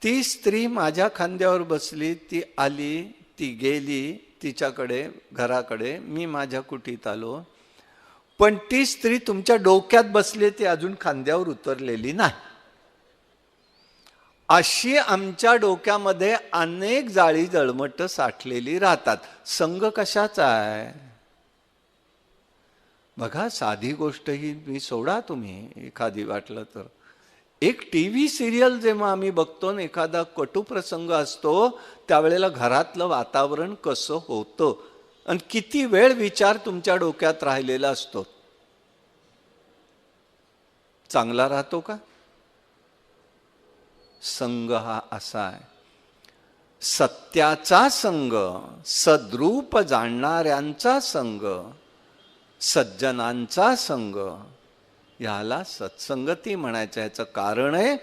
ती स्त्री माझ्या खांद्यावर बसली, ती आली, ती गेली तिच्याकडे, घराकडे, मी माझ्या कुटीत आलो, पण ती स्त्री तुमच्या डोक्यात बसली, ती अजून खांद्यावर उतरलेली नाही. अशी आमच्या डोक्यामध्ये अनेक जाळी जळमट साठलेली राहतात. संग कशाचा आहे? बघा, साधी गोष्ट ही मी सोडा तुम्ही, एखादी वाटलं तर. एक टीव्ही सिरियल जेव्हा आम्ही बघतो ना, एखादा कटू प्रसंग असतो, त्यावेळेला घरातलं वातावरण कसं होतं आणि किती वेळ विचार तुमच्या डोक्यात राहिलेला असतो. चांगला राहतो का? संग हा असा आहे, सत्याचा संग, सद्रूप जाणणाऱ्यांचा संग, सज्जनांचा संग, याला सत्संगती म्हणायचं. याचं कारण आहे,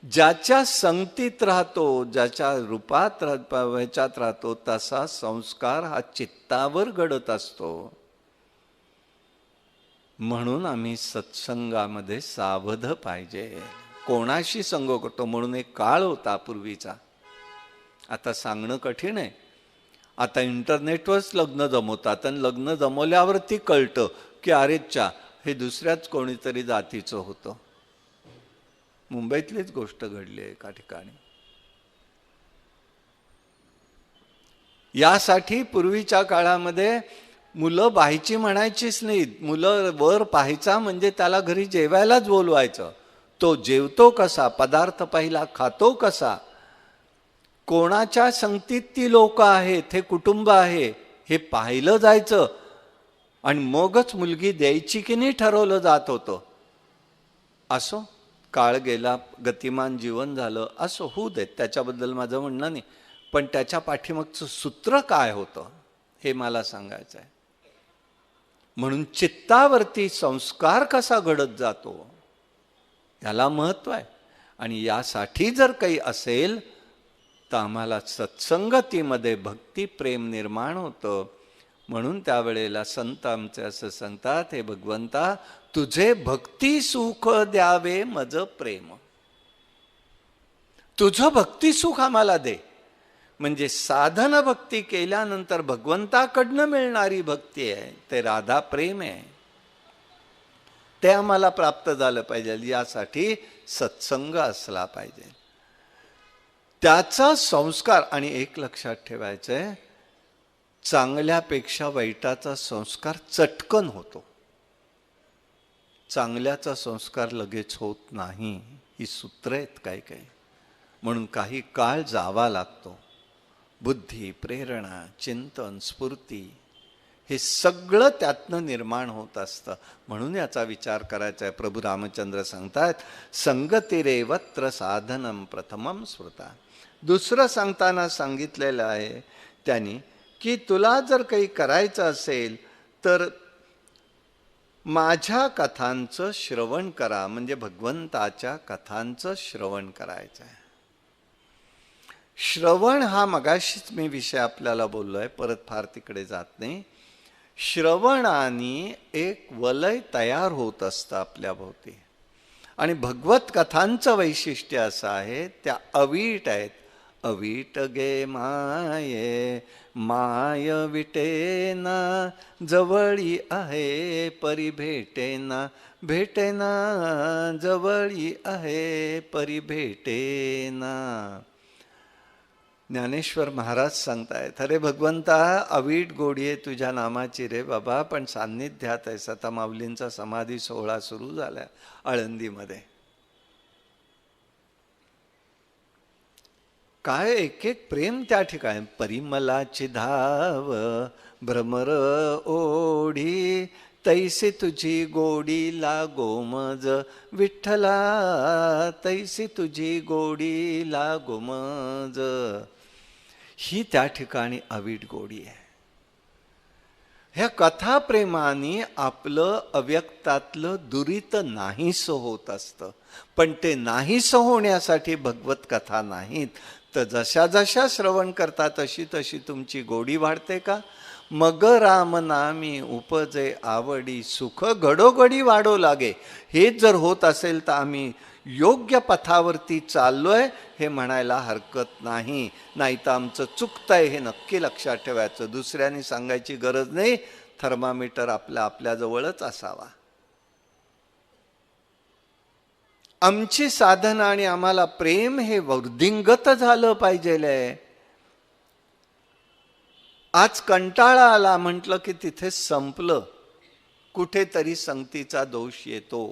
ज्याच्या संगतीत राहतो, ज्याच्या रूपात ह्याच्यात राहतो, तसा संस्कार हा चित्तावर घडत असतो. म्हणून आम्ही सत्संगामध्ये सावध पाहिजे. कोणाशी संग करतो? म्हणून एक काळ होता पूर्वीचा, आता सांगणं कठीण आहे. आता इंटरनेटवरच लग्न जमवतात आणि लग्न जमवल्यावरती कळतं की अरेच्छा, हे दुसऱ्याच कोणीतरी जातीचं होतं. मुंबईतलीच गोष्ट घडली आहे एका ठिकाणी. यासाठी पूर्वीच्या काळामध्ये मुलं पाहायची म्हणायचीच नाहीत. मुलं वर पाहायचा म्हणजे त्याला घरी जेवायलाच बोलवायचं. तो जेवतो कसा, पदार्थ पहिला खातो कसा, कोणाच्या संगतीत ती लोक आहेत, हे कुटुंब आहे, हे पाहिलं जायचं आणि मगच मुलगी द्यायची की नाही ठरवलं जात होतं. असो, काळ गेला, गतिमान जीवन झालं, असो, होऊ देत, त्याच्याबद्दल माझं म्हणणं नाही. पण त्याच्या पाठीमागचं सूत्र काय होतं हे मला सांगायचं आहे. म्हणून चित्तावरती संस्कार कसा घडत जातो याला महत्व आहे. आणि यासाठी जर काही असेल तर आम्हाला सत्संगतीमध्ये भक्ती प्रेम निर्माण होतं. म्हणून त्यावेळेला संत आमचे असं सांगतात, हे भगवंता तुझे भक्ती सुख द्यावे मज प्रेम. तुझं भक्ती सुख आम्हाला दे. म्हणजे साधन भक्ती केल्यानंतर भगवंताकडनं मिळणारी भक्ती आहे, ते राधा प्रेम आहे, ते आम्हाला प्राप्त झालं पाहिजे. यासाठी सत्संग असला पाहिजे, त्याचा संस्कार. आणि एक लक्षात ठेवायचंय, चांगल्यापेक्षा वाईटाचा संस्कार चटकन होतो, चांगल्याचा संस्कार लगेच होत नाही. ही सूत्र आहेत काही काही, म्हणून काही काळ जावा लागतो. बुद्धी, प्रेरणा, चिंतन, स्फूर्ती हे सगळं त्यातनं निर्माण होत असतं. म्हणून याचा विचार करायचा आहे. प्रभू रामचंद्र सांगतात, संगतिरेवत्र साधनम प्रथमम स्मृता. दुसरं सांगताना सांगितलेलं आहे त्यांनी की तुला जर काही करायचं असेल तर माझ्या कथांचं श्रवण करा. म्हणजे भगवंताच्या कथांचं श्रवण करायचं आहे. श्रवण हा मगाशीच मी विषय आपल्याला बोललोय, परत फार तिकडे जात नाही. श्रवणाने एक वलय तयार होत असतं आपल्या भोवती. आणि भगवत कथांचं वैशिष्ट्य असं आहे, त्या अवीट आहेत. अवीट गे माये माय विटेना, जवळी आहे परी भेटेना, भेटेना जवळी आहे परी भेटेना. ज्ञानेश्वर महाराज सांगतायत, अरे भगवंता अवीट गोडी आहे तुझ्या नामाची रे बाबा, पण सान्निध्यात आहे. आता माऊलींचा समाधी सोहळा सुरू झाला आळंदीमध्ये. काय एक एक प्रेम त्या ठिकाणी. परिमलाची धाव भ्रमर ओढी, तैसी तुझी गोडी लागो मज विठ्ठला, तैसी तुझी गोडी लागो मज. ही त्या ठिकाणी अवीट गोडी आहे. ह्या कथा प्रेमाने आपलं अव्यक्तातलं दुरित नाहीसं होत असतं. पण ते नाहीसं होण्यासाठी भगवत कथा नाहीत, तर जशा जशा श्रवण करता तशी तशी तुमची गोडी वाढते का. मग राम नामी उपजे आवडी, सुख घडोघडी वाढो लागे. हेच जर होत असेल तर आम्ही योग्य पथावरती चाललोय हे म्हणायला हरकत नाही. नाही तर आमचं चुकतंय हे नक्की लक्षात ठेवायचं. दुसऱ्यांनी सांगायची गरज नाही. थर्मामीटर आपल्याजवळच असावा. आमची साधना आणि आम्हाला प्रेम हे वृद्धिंगत झालं पाहिजे. आज कंटाळा आला म्हटलं की तिथे संपलं, कुठेतरी संगतीचा दोष येतो.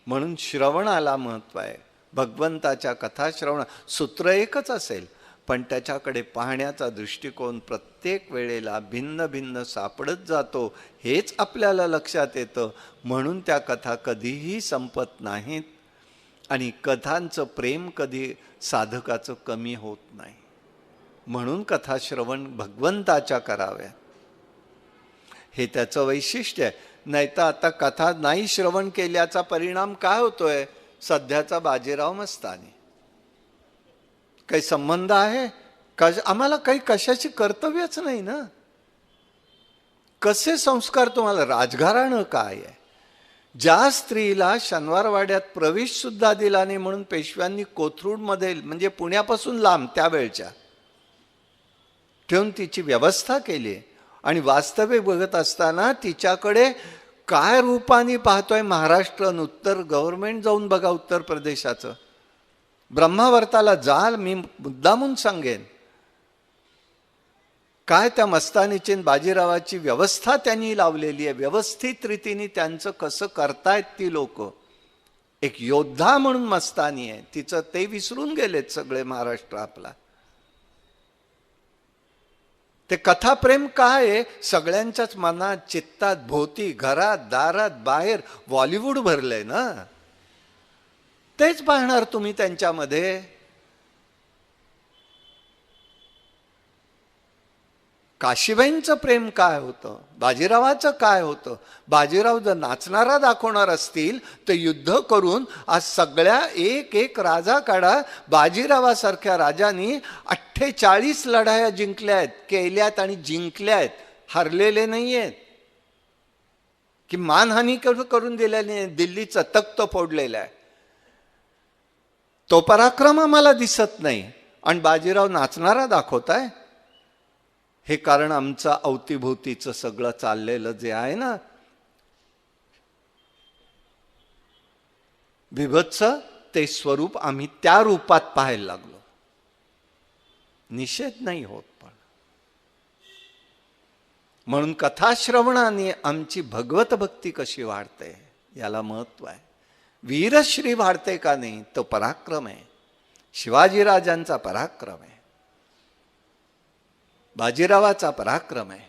म्हणून श्रवणाला महत्व आहे. भगवंताच्या कथा श्रवण सूत्र एकच असेल, पण त्याच्याकडे पाहण्याचा दृष्टिकोन प्रत्येक वेळेला भिन्न भिन्न सापडत जातो. हेच आपल्याला लक्षात येतं. म्हणून त्या कथा कधीही संपत नाहीत आणि कथांचं प्रेम कधी साधकाचं कमी होत नाही. म्हणून कथा श्रवण भगवंताच्या कराव्या, हे त्याचं वैशिष्ट्य आहे. नाही तर आता कथा नाही श्रवण केल्याचा परिणाम काय होतोय. सध्याचा बाजीराव मस्तानी काही संबंध आहे. आम्हाला काही कशाची कर्तव्यच नाही ना. कसे संस्कार तुम्हाला. राजघराणं काय आहे. ज्या स्त्रीला शनिवारवाड्यात प्रवेश सुद्धा दिला नाही म्हणून पेशव्यांनी कोथरूडमध्ये, म्हणजे पुण्यापासून लांब त्यावेळच्या, ठेवून तिची व्यवस्था केली. आणि वास्तविक बघत असताना तिच्याकडे काय रूपाने पाहतोय महाराष्ट्र. उत्तर गव्हर्नमेंट जाऊन बघा उत्तर प्रदेशाचं. ब्रह्मावर्ताला जाल, मी मुद्दामून सांगेन. काय त्या मस्तानीची बाजीरावाची व्यवस्था त्यांनी लावलेली आहे. व्यवस्थित रीतीने त्यांचं कसं करतायत ती लोक. एक योद्धा म्हणून मस्तानी आहे. तिचं ते विसरून गेलेत सगळे महाराष्ट्र आपला. ते कथाप्रेम काय आहे. सगळ्यांच्याच मनात, चित्तात, भोवती, घरात, दारात, बाहेर बॉलिवूड भरलंय ना. तेच पाहणार तुम्ही त्यांच्यामध्ये. काशीबाईंचं प्रेम काय होतं, बाजीरावाचं काय होतं. बाजीराव जर नाचणारा दाखवणार असतील तर युद्ध करून आज सगळ्या एक एक राजा काढा. बाजीरावासारख्या राजांनी 48 लढाया जिंकल्या आहेत, केल्यात आणि जिंकल्या आहेत. हरलेले नाही आहेत, की मानहानी करून दिलेली नाही, दिल्लीचं तख्त फोडलेलं आहे. तो पराक्रम आम्हाला दिसत नाही आणि बाजीराव नाचणारा दाखवताय. हे कारण आमचं अवतीभोवतीचं सगळं चाललेलं जे आहे ना बिभत्स, ते स्वरूप आम्ही त्या रूपात पाहायला लागलो. निषेध नाही होत, पण म्हणून कथाश्रवणाने आमची भगवत भक्ती कशी वाढते याला महत्व आहे. वीरश्री वाढते का नाही, तो पराक्रम आहे. शिवाजीराजांचा पराक्रम आहे, बाजीरावाचा पराक्रम आहे.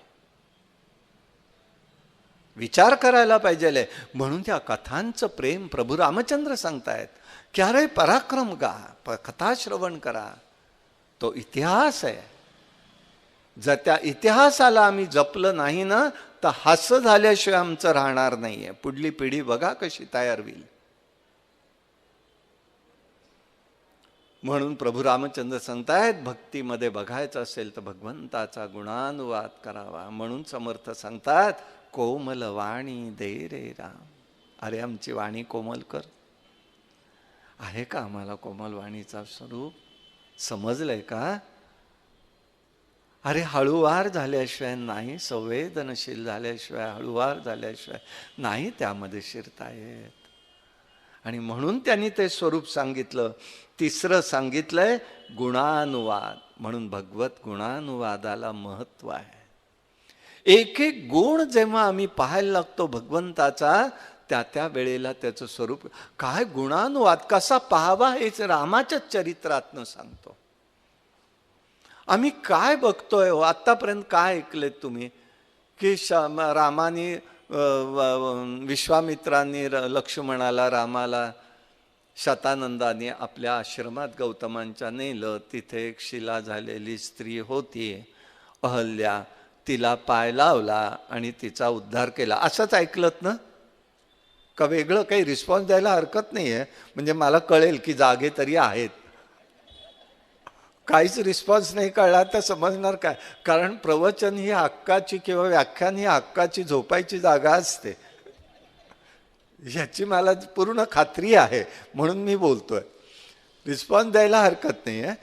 विचार करायला पाहिजे. म्हणून त्या कथांचं प्रेम प्रभू रामचंद्र सांगतायत की अरे पराक्रम गा, कथा श्रवण करा. तो इतिहास आहे. जर त्या इतिहासाला आम्ही जपलं नाही ना तर हास्य झाल्याशिवाय आमचं राहणार नाहीये. पुढली पिढी बघा कशी तयार होईल. म्हणून प्रभू रामचंद्र सांगतायत भक्तीमध्ये बघायचं असेल तर भगवंताचा गुणानुवाद करावा. म्हणून समर्थ सांगतात कोमल वाणी दे रे राम. अरे आमची वाणी कोमल कर. आहे का आम्हाला कोमल वाणीचा स्वरूप? समजलंय का? अरे हळूवार झाल्याशिवाय नाही, संवेदनशील झाल्याशिवाय, हळूवार झाल्याशिवाय नाही त्यामध्ये शिरता येत. आणि म्हणून त्यांनी ते स्वरूप सांगितलं. तिसरं सांगितलंय गुणानुवाद. म्हणून भगवत गुणानुवादाला महत्व आहे. एक एक गुण जेव्हा आम्ही पाहायला लागतो भगवंताचा, त्या त्या वेळेला त्याचं स्वरूप काय, गुणानुवाद कसा पाहावा हेच रामाच्याच चरित्रातनं सांगतो. आम्ही काय बघतोय हो आतापर्यंत? काय ऐकलेत तुम्ही की रामाने विश्वामित्रांनी लक्ष्मणाला रामाला शतानंदाने आपल्या आश्रमात गौतमांच्या नेलं. तिथे एक शिला झालेली स्त्री होती अहल्या, तिला पाय लावला आणि तिचा उद्धार केला. असंच ऐकलत ना? का वेगळं काही रिस्पॉन्स द्यायला हरकत नाही आहे, म्हणजे मला कळेल की जागे तरी आहेत. काहीच रिस्पॉन्स नाही कळला तर समजणार काय? कारण प्रवचन ही हक्काची किंवा व्याख्यान ही हक्काची झोपायची जागा असते, ह्याची मला पूर्ण खात्री आहे. म्हणून मी बोलतोय. रिस्पॉन्स द्यायला हरकत नाही आहे.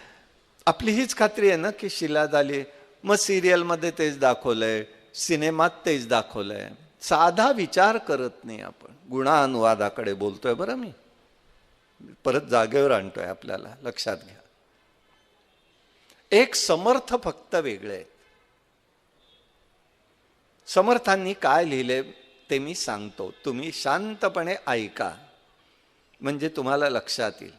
आपली हीच खात्री आहे ना की शिला झाली. मग सिरियलमध्ये तेच दाखवलंय, सिनेमात तेच दाखवलंय. साधा विचार करत नाही आपण. गुणानुवादाकडे बोलतोय बरं मी. परत जागेवर आणतोय आपल्याला, लक्षात घ्या. एक समर्थ फक्त वेगळे आहेत. समर्थांनी काय लिहिले ते मी सांगतो, तुम्ही शांतपणे ऐका म्हणजे तुम्हाला लक्षात येईल.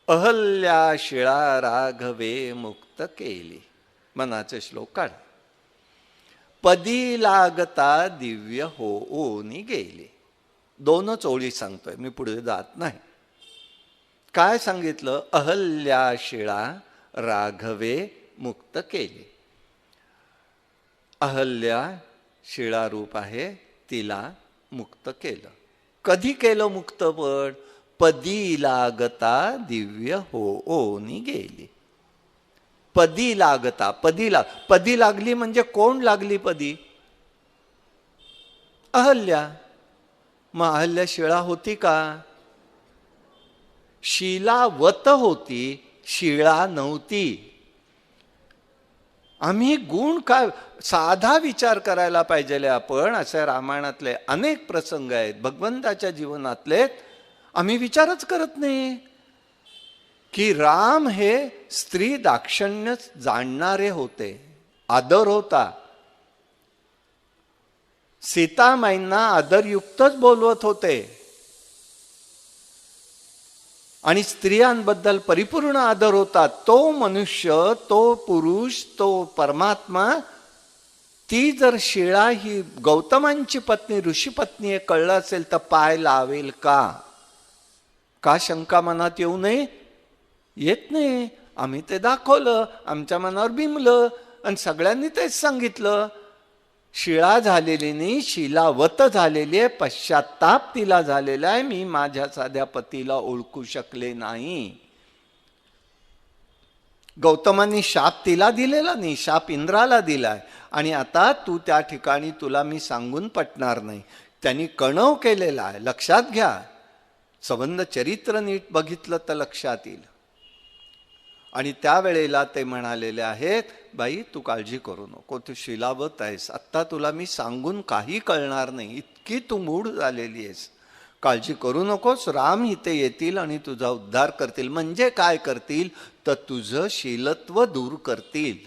अहल्या शिळा राघवे मुक्त केली. मनाचे श्लोक काढ. पदी लागता दिव्य होऊनी गेली. दोनच ओळी सांगतोय मी, पुढे जात नाही. काय सांगितलं? अहल्या शिळा राघवे मुक्त केली. अहल्या शिळा रूप आहे, तिला मुक्त केलं. कधी केलं मुक्त? पण पदी लागता दिव्य होऊनी गेली. पदी लागता, पदी लागली म्हणजे कोण लागली पदी? अहल्या. मग अहल्या शिळा होती का? शिलावत होती, शिळा नव्हती. आम्ही गुण काय साधा विचार करायला पाहिजे आपण. असे रामायणातले अनेक प्रसंग आहेत, भगवंताच्या जीवनातले, आम्ही विचारच करत नाही की राम हे स्त्री दाक्षिण्य जाणणारे होते. आदर होता. सीतामाईंना आदरयुक्तच बोलवत होते आणि स्त्रियांबद्दल परिपूर्ण आदर होता. तो मनुष्य, तो पुरुष, तो परमात्मा, ती जर शिळा ही गौतमांची पत्नी, ऋषीपत्नी कळलं असेल तर पाय लावेल का? का शंका मनात येऊ नये? येत नाही. आम्ही ते दाखवलं, आमच्या मनावर बिंबलं आणि सगळ्यांनी तेच सांगितलं. शिळा झालेली नाही, शिलावत झालेली आहे. पश्चाताप तिला झालेला आहे. मी माझ्या साध्या पतीला ओळखू शकले नाही. गौतमांनी शाप तिला दिलेला नाही, शाप इंद्राला दिलाय. आणि आता तू त्या ठिकाणी तुला मी सांगून पटणार नाही. त्यांनी कणव केलेला आहे, लक्षात घ्या. संबंध चरित्र नीट बघितलं तर लक्षात येईल. आणि त्यावेळेला ते म्हणालेले आहेत, बाई तू काळजी करू नको, तू शिलावत आहेस, आत्ता तुला मी सांगून काही कळणार नाही, इतकी तू मूढ झालेली आहेस, काळजी करू नकोस. राम इथे येतील आणि तुझा उद्धार करतील. म्हणजे काय करतील? तर तुझं शीलत्व दूर करतील.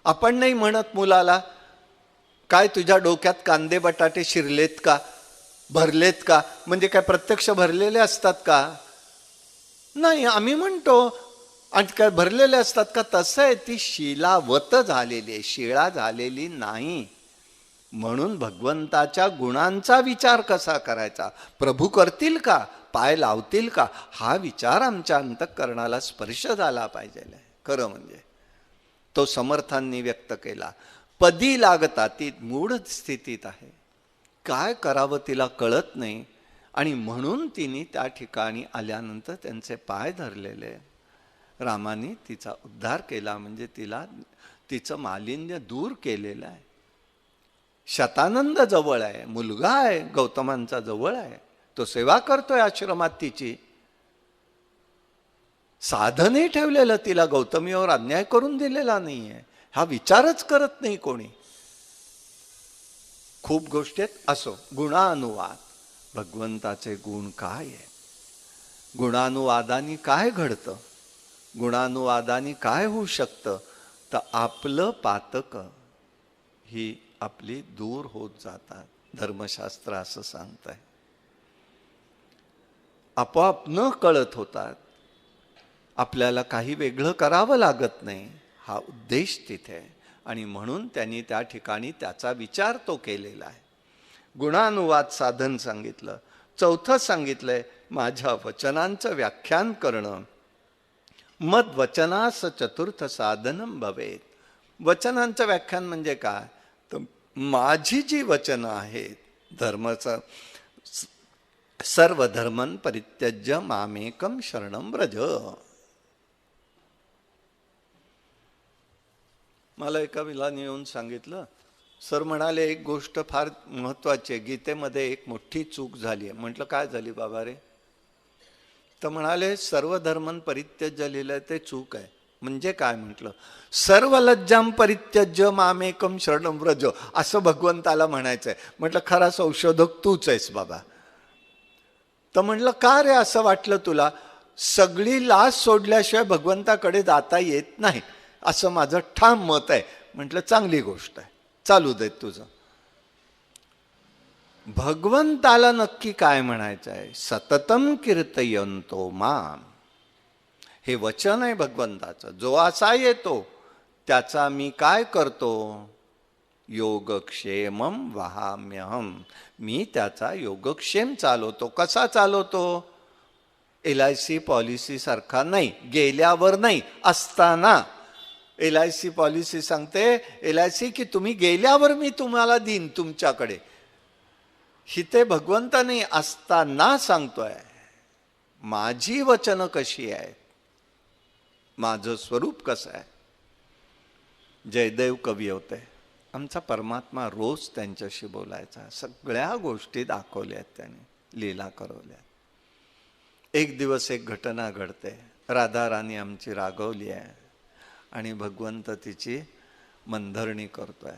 आपण नाही म्हणत मुलाला, काय तुझ्या डोक्यात कांदे बटाटे शिरलेत का, भरलेत का? म्हणजे काय प्रत्यक्ष भरलेले असतात का? नाही, आम्ही म्हणतो. आणि काय भरलेले असतात का? तसं आहे, ती शिलावत झालेली आहे, शिळा झालेली नाही. म्हणून भगवंताच्या गुणांचा विचार कसा करायचा? प्रभू करतील का, पाय लावतील का, हा विचार आमच्या अंतःकरणाला स्पर्श झाला पाहिजे. खरं म्हणजे तो समर्थांनी व्यक्त केला. पदी लागता, ती मूढ स्थितीत आहे, काय करावं तिला कळत नाही. आणि म्हणून तिने त्या ठिकाणी आल्यानंतर त्यांचे पाय धरलेले. रामाने तिचा उद्धार केला, म्हणजे तिचं मालिन्य दूर केलेलं आहे. शतानंद जवळ आहे, मुलगा आहे गौतमांचा जवळ आहे, तो सेवा करतोय आश्रमात तिची. साधनही ठेवलेलं तिला, गौतमीवर अन्याय करून दिलेला नाहीये, हा विचारच करत नाही कोणी. खूप गोष्टी आहेत. असो, गुणानुवाद. भगवंताचे गुण काय आहे? गुणानुवादाने काय घडतं? गुणानुवादाने काय होऊ शकतं? तर आपलं पातक ही आपली दूर होत जातात. धर्मशास्त्र असं सांगतंय. आपोआप न कळत होतात. आपल्याला काही वेगळं करावं लागत नाही, हा उद्देश तिथे आहे. आणि म्हणून त्यांनी त्या ठिकाणी त्याचा विचार तो केलेला आहे. गुणानुवाद साधन सांगितलं. चौथं सांगितलंय, माझ्या वचनांचं व्याख्यान करणं. मद वचनास चतुर्थ साधनम भवेत. वचनांचं व्याख्यान म्हणजे काय? तर माझी जी वचनं आहेत, धर्माचं, सर्व धर्मन परित्यज्य मामेकम शरणम व्रज. मला एका विलाने येऊन सांगितलं, सर म्हणाले एक गोष्ट फार महत्वाची आहे, गीतेमध्ये एक मोठी चूक झाली आहे. म्हटलं काय झाली बाबा रे? तर म्हणाले सर्व धर्मन परित्यज्य लिहिलंय ते चूक आहे. म्हणजे काय? म्हटलं सर्व लज्जाम परित्यज्य मामेकम शरणम व्रज, असं भगवंताला म्हणायचंय. म्हटलं खरा संशोधक तूच आहेस बाबा. तर म्हटलं का रे असं वाटलं तुला? सगळी लाज सोडल्याशिवाय भगवंताकडे जाता येत नाही, असं माझं ठाम मत आहे. म्हटलं चांगली गोष्ट आहे, चालू देत तुझं. भगवंताला नक्की काय म्हणायचं आहे? सततम कीर्तयंतो माम, हे वचन आहे भगवंताचं. जो असा येतो त्याचा मी काय करतो? योगक्षेमम वहाम्यहम, मी त्याचा योगक्षेम चालवतो. कसा चालवतो? LIC पॉलिसी सारखा नाही, गेल्यावर नाही, असताना. LIC पॉलिसी सांगते LIC की तुम्ही गेल्यावर मी तुम्हाला देईन तुमच्याकडे. हिते भगवंत नाही, असताना सांगतोय. माझी वचनं कशी आहेत, माझं स्वरूप कसं आहे. जयदेव कवी होते, आमचा परमात्मा रोज त्यांच्याशी बोलायचा. सगळ्या गोष्टी दाखवल्यात त्यांनी, लीला करवल्या. एक दिवस एक घटना घडते. राधा राणी आमची रागवली आहे आणि भगवंत तिची मंधरणी करतोय.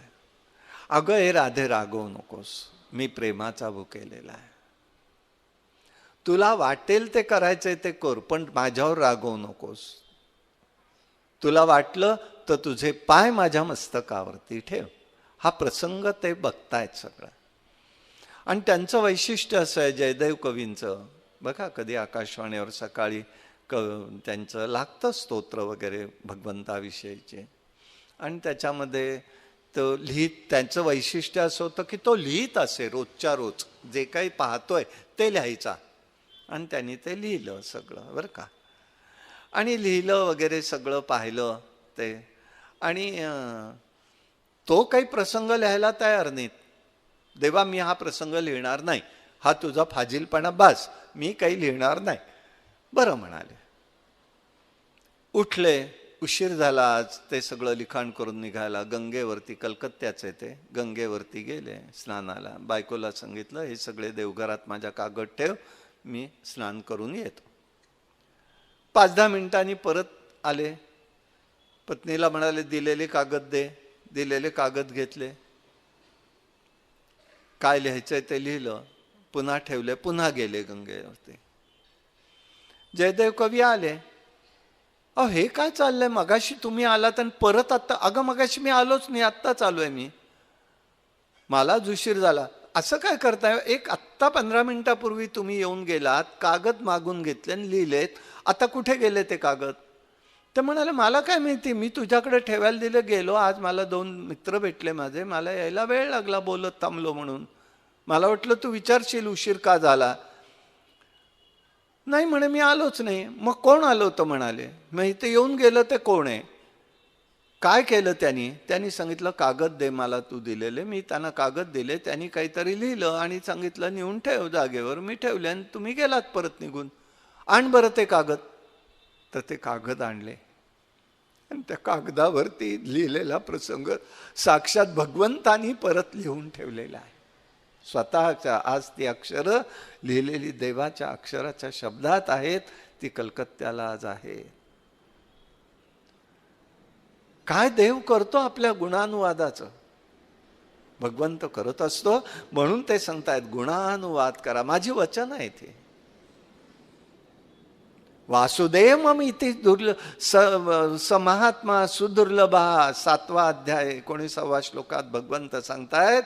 अगं हे राधे रागवू नकोस, मी प्रेमाचा भुकेलेला आहे, तुला वाटेल ते करायचंय ते कर, पण माझ्यावर रागवू नकोस. तुला वाटलं तर तुझे पाय माझ्या मस्तकावरती ठेव. हा प्रसंग ते बघतायत सगळं. आणि त्यांचं वैशिष्ट्य असं आहे जयदेव कवींचं. बघा कधी आकाशवाणीवर सकाळी त्यांचं लागतं स्तोत्र वगैरे भगवंताविषयीचे, आणि त्याच्यामध्ये तो त्यांचं वैशिष्ट्य असं होतं की तो लिहित असे रोजच्या रोज जे काही पाहतोय ते लिहायचा. आणि त्यांनी ते लिहिलं सगळं बरं का. आणि लिहिलं वगैरे सगळं पाहिलं ते. आणि तो काही प्रसंग लिहायला तयार नाहीत. देवा मी हा प्रसंग लिहिणार नाही, हा तुझा फाजीलपणा बास, मी काही लिहिणार नाही. बरं म्हणाले. उठले, उशीर झाला आज, ते सगळं लिखाण करून निघायला. गंगेवरती, कलकत्त्याचे ते, गंगेवरती गेले स्नानाला. बायकोला सांगितलं, हे सगळे देवघरात माझ्या कागद ठेव, मी स्नान करून येतो. 5-10 मिनिटांनी परत आले. पत्नीला म्हणाले, दिलेले कागद दे. दिलेले कागद घेतले, काय लिहायचंय ते लिहिलं, पुन्हा ठेवले, पुन्हा गेले गंगेवरती. जयदेव कवी आले. अहो हे काय चाललंय, मगाशी तुम्ही आलात आणि परत आत्ता? अगं मगाशी मी आलोच नाही, आत्ताच आलोय मी, मलाच उशीर झाला. असं काय करताय? एक आत्ता 15 मिनिटापूर्वी तुम्ही येऊन गेलात, कागद मागून घेतले आणि लिहिलेत, आता कुठे गेले ते कागद? ते म्हणाले, मला काय माहिती, मी तुझ्याकडे ठेवायला दिलं, गेलो. आज मला 2 मित्र भेटले माझे, मला यायला वेळ लागला, बोलत थांबलो म्हणून. मला वाटलं तू विचारशील उशीर का झाला. नाही म्हणे, मी आलोच नाही. मग कोण आलं होतं म्हणाले. मग इथे येऊन गेलं ते कोण आहे? काय केलं त्यांनी? त्यांनी सांगितलं, कागद दे मला तू दिलेले. मी त्यांना कागद दिले, त्यांनी काहीतरी लिहिलं आणि सांगितलं नेऊन ठेव जागेवर. मी ठेवले आणि तुम्ही गेलात परत निघून. आण बरं ते कागद. तर ते कागद आणले आणि त्या कागदावरती लिहिलेला प्रसंग साक्षात भगवंतानी परत लिहून ठेवलेला आहे. स्वतःच्या आज ती अक्षरं लिहिलेली देवाच्या अक्षराच्या शब्दात आहेत. ती कलकत्त्याला आज आहे. काय देव करतो आपल्या गुणानुवादाचं, भगवंत करत असतो. म्हणून ते सांगतायत गुणानुवाद करा. माझी वचन आहे ते. वासुदेवमिति स महात्मा सुदुर्लभा, 7वा अध्याय 19वा श्लोकात भगवंत सांगतायत,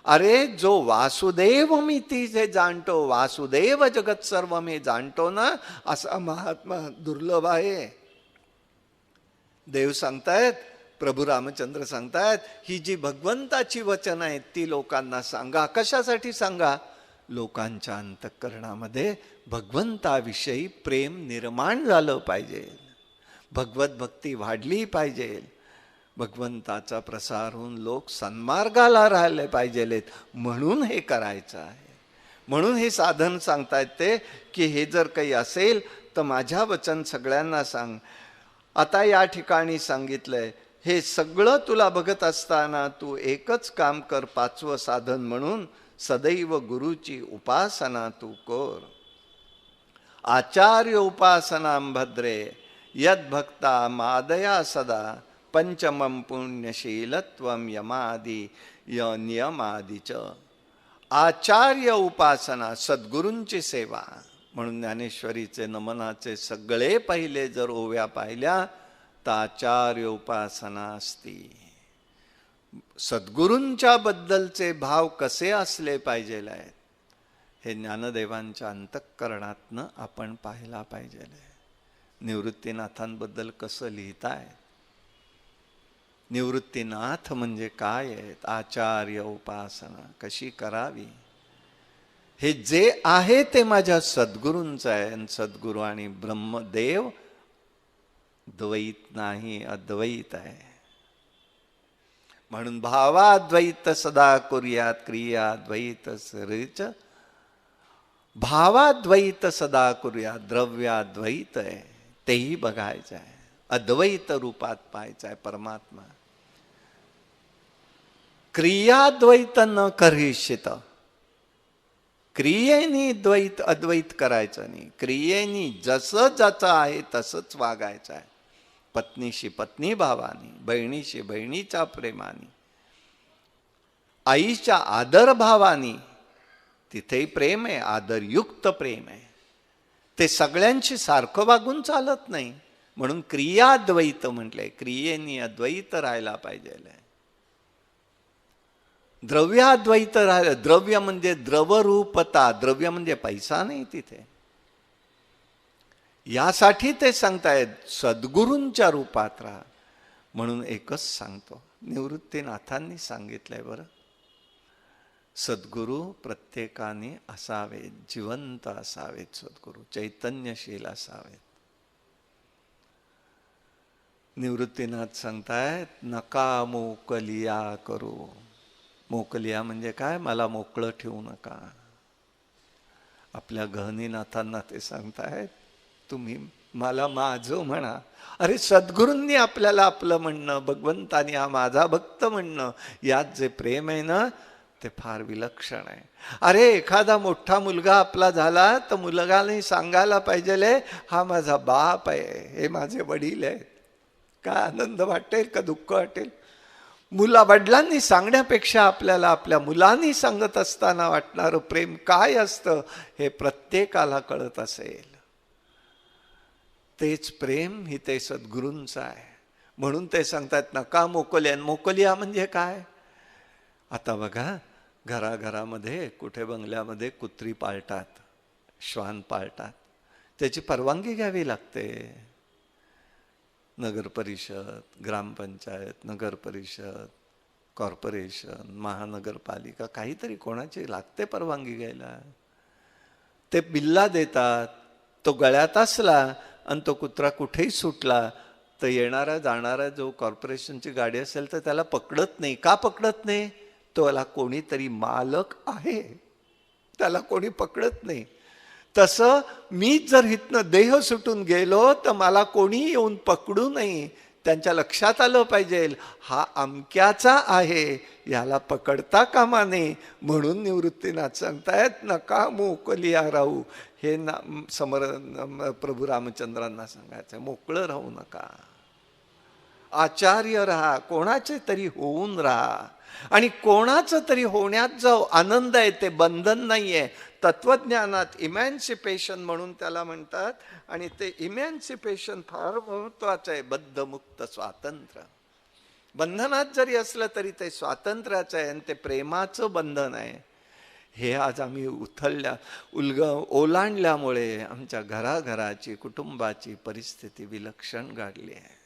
अरे जो वासुदेवमिति जे जाणतो, वासुदेव जगत सर्व मी जाणतो ना, असा महात्मा दुर्लभ आहे. देव सांगतायत, प्रभू रामचंद्र सांगतायत, ही जी भगवंताची वचन आहेत ती लोकांना सांगा. कशासाठी सांगा? लोकांच्या अंतःकरणामध्ये भगवंताविषयी प्रेम निर्माण झालं पाहिजे, भगवत भक्ती वाढली पाहिजे, भगवंताचा प्रसार होऊन लोक सन्मार्गाला राहिले पाहिजेत. म्हणून हे करायचं आहे. म्हणून हे साधन सांगतायत ते, की हे जर काही असेल तर माझ्या वचन सगळ्यांना सांग. आता या ठिकाणी सांगितलंय, हे सगळं तुला बघत असताना तू एकच काम कर. 5वं साधन म्हणून सदैव गुरुची उपासना तू कर. आचार्य उपासनां भद्रे यद भक्ता मादया सदा, पंचमं पुण्यशीलत्वं यमादि नियमादिच. आचार्य उपासना, सद्गुरूंची सेवा. म्हणून ज्ञानेश्वरीचे नमनाचे सगळे पहिले जर ओव्या पाहिल्या तर आचार्य उपासना असती. सद्गुरूंच्या बद्दलचे भाव कसे असले पाहिजे आहेत हे ज्ञानदेवांच्या अंतःकरणातनं आपण पाहायला पाहिजे. निवृत्तीनाथांबद्दल कसं लिहिताय? निवृत्तीनाथ म्हणजे काय आहेत? आचार्य उपासना कशी करावी? हे जे आहे ते माझ्या सद्गुरूंचं आहे. आणि सद्गुरू आणि ब्रह्मदेव द्वैत नाही, अद्वैत आहे. म्हणून भावाद्वैत सदा कुर्यात, क्रियाद्वैत सरिच. भावाद्वैत सदा कुर्यात, द्रव्याद्वैत आहे तेही बघायचं आहे. अद्वैत रूपात पाहायचं आहे परमात्मा. क्रियाद्वैत न करिष्यत. क्रियेनी द्वैत अद्वैत करायचं नाही. क्रियेनी जसं ज्याचं आहे तसंच वागायचं आहे. पत्नीशी पत्नी भावानी, बहिणीशी बहिणीच्या प्रेमाने, आईच्या आदर भावानी, तिथेही प्रेम आहे, आदरयुक्त प्रेम आहे. ते सगळ्यांशी सारखं वागून चालत नाही. म्हणून क्रियाद्वैत म्हटलंय. क्रियेनी अद्वैत राहायला पाहिजे. द्रव्याद्वैत राहिलं. द्रव्य म्हणजे द्रवरूपता. द्रव्य म्हणजे पैसा नाही तिथे. यासाठी ते सांगतायत सद्गुरूंच्या रूपात राहा. म्हणून एकच सांगतो, निवृत्तीनाथांनी सांगितलंय बरं, सद्गुरू प्रत्येकाने असावेत, जिवंत असावेत. सद्गुरू चैतन्यशील असावेत. निवृत्तीनाथ सांगतायत नका मोकलिया करू. मोकलिया म्हणजे काय? मला मोकळं ठेवू नका. आपल्या गहनीनाथांना ते सांगतायत, तुम्ही मला माझं म्हणा. अरे सद्गुरूंनी आपल्याला आपलं म्हणणं, भगवंतानी हा माझा भक्त म्हणणं, यात जे प्रेम आहे ना ते फार विलक्षण आहे. अरे एखादा मोठा मुलगा आपला झाला तर मुलगाने सांगायला पाहिजे हा माझा बाप आहे, हे माझे वडील आहेत. काय आनंद वाटेल का दुःख वाटेल? वडिलांनी सांगण्यापेक्षा आपल्याला आपल्या मुलांनी सांगत असताना वाटणारं प्रेम काय असतं हे प्रत्येकाला कळत असेल. तेच प्रेम ही ते सद्गुरूंचं आहे. म्हणून ते सांगतात नका मोकल्यान. मोकलिया म्हणजे काय? आता बघा घराघरामध्ये कुठे बंगल्यामध्ये कुत्री पाळतात, श्वान पाळतात, त्याची परवानगी घ्यावी लागते. नगर परिषद, ग्रामपंचायत, नगर परिषद, कॉर्पोरेशन, महानगरपालिका, काहीतरी कोणाची लागते परवानगी घ्यायला. ते बिल्ला देतात. तो गळ्यात असला आणि तो कुत्रा कुठेही सुटला तर येणारा जाणारा जो कॉर्पोरेशनची गाडी असेल तर त्याला पकडत नाही. का पकडत नाही? त्याला कोणीतरी मालक आहे, त्याला कोणी पकडत नाही. तसं मी जर इथनं देह सुटून गेलो तर मला कोणी येऊन पकडू नये. त्यांच्या लक्षात आलं पाहिजे हा अमक्याचा आहे, याला पकडता कामा नये. म्हणून निवृत्तीनाथ सांगतायत नका मोकलिया राहू. हे प्रभू रामचंद्रांना सांगायचं, मोकळं राहू नका, आचार्य राहा, कोणाचे तरी होऊन राहा. आणि कोणाचं तरी होण्यात जो आनंद आहे ते बंधन नाहीये. तत्वज्ञानात इमॅन्सिपेशन म्हणून त्याला म्हणतात. आणि ते इमॅन्सिपेशन फार महत्वाचं आहे. बद्धमुक्त स्वातंत्र्य. बंधनात जरी असलं तरी ते स्वातंत्र्याचं आहे आणि ते प्रेमाचं बंधन आहे. हे आज आम्ही ओलांडल्यामुळे आमच्या घराघराची, कुटुंबाची परिस्थिती विलक्षण घडली आहे.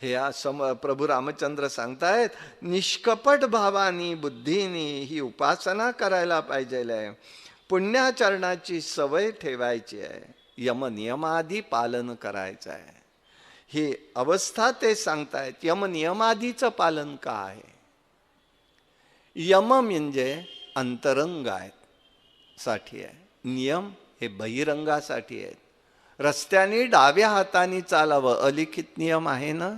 हे प्रभू रामचंद्र सांगतायत निष्कपट भावानी बुद्धीनी ही उपासना करायला पाहिजे. पुण्याचरणाची सवय ठेवायची आहे. यमनियमादी पालन करायचं आहे. ही अवस्था ते सांगतायत. यमनियमादीचं पालन का आहे? यम म्हणजे अंतरंग आहेत साठी आहे. नियम हे बहिरंगासाठी आहेत. रस्त्याने डाव्या हाताने चालावं अलिखित नियम आहे ना,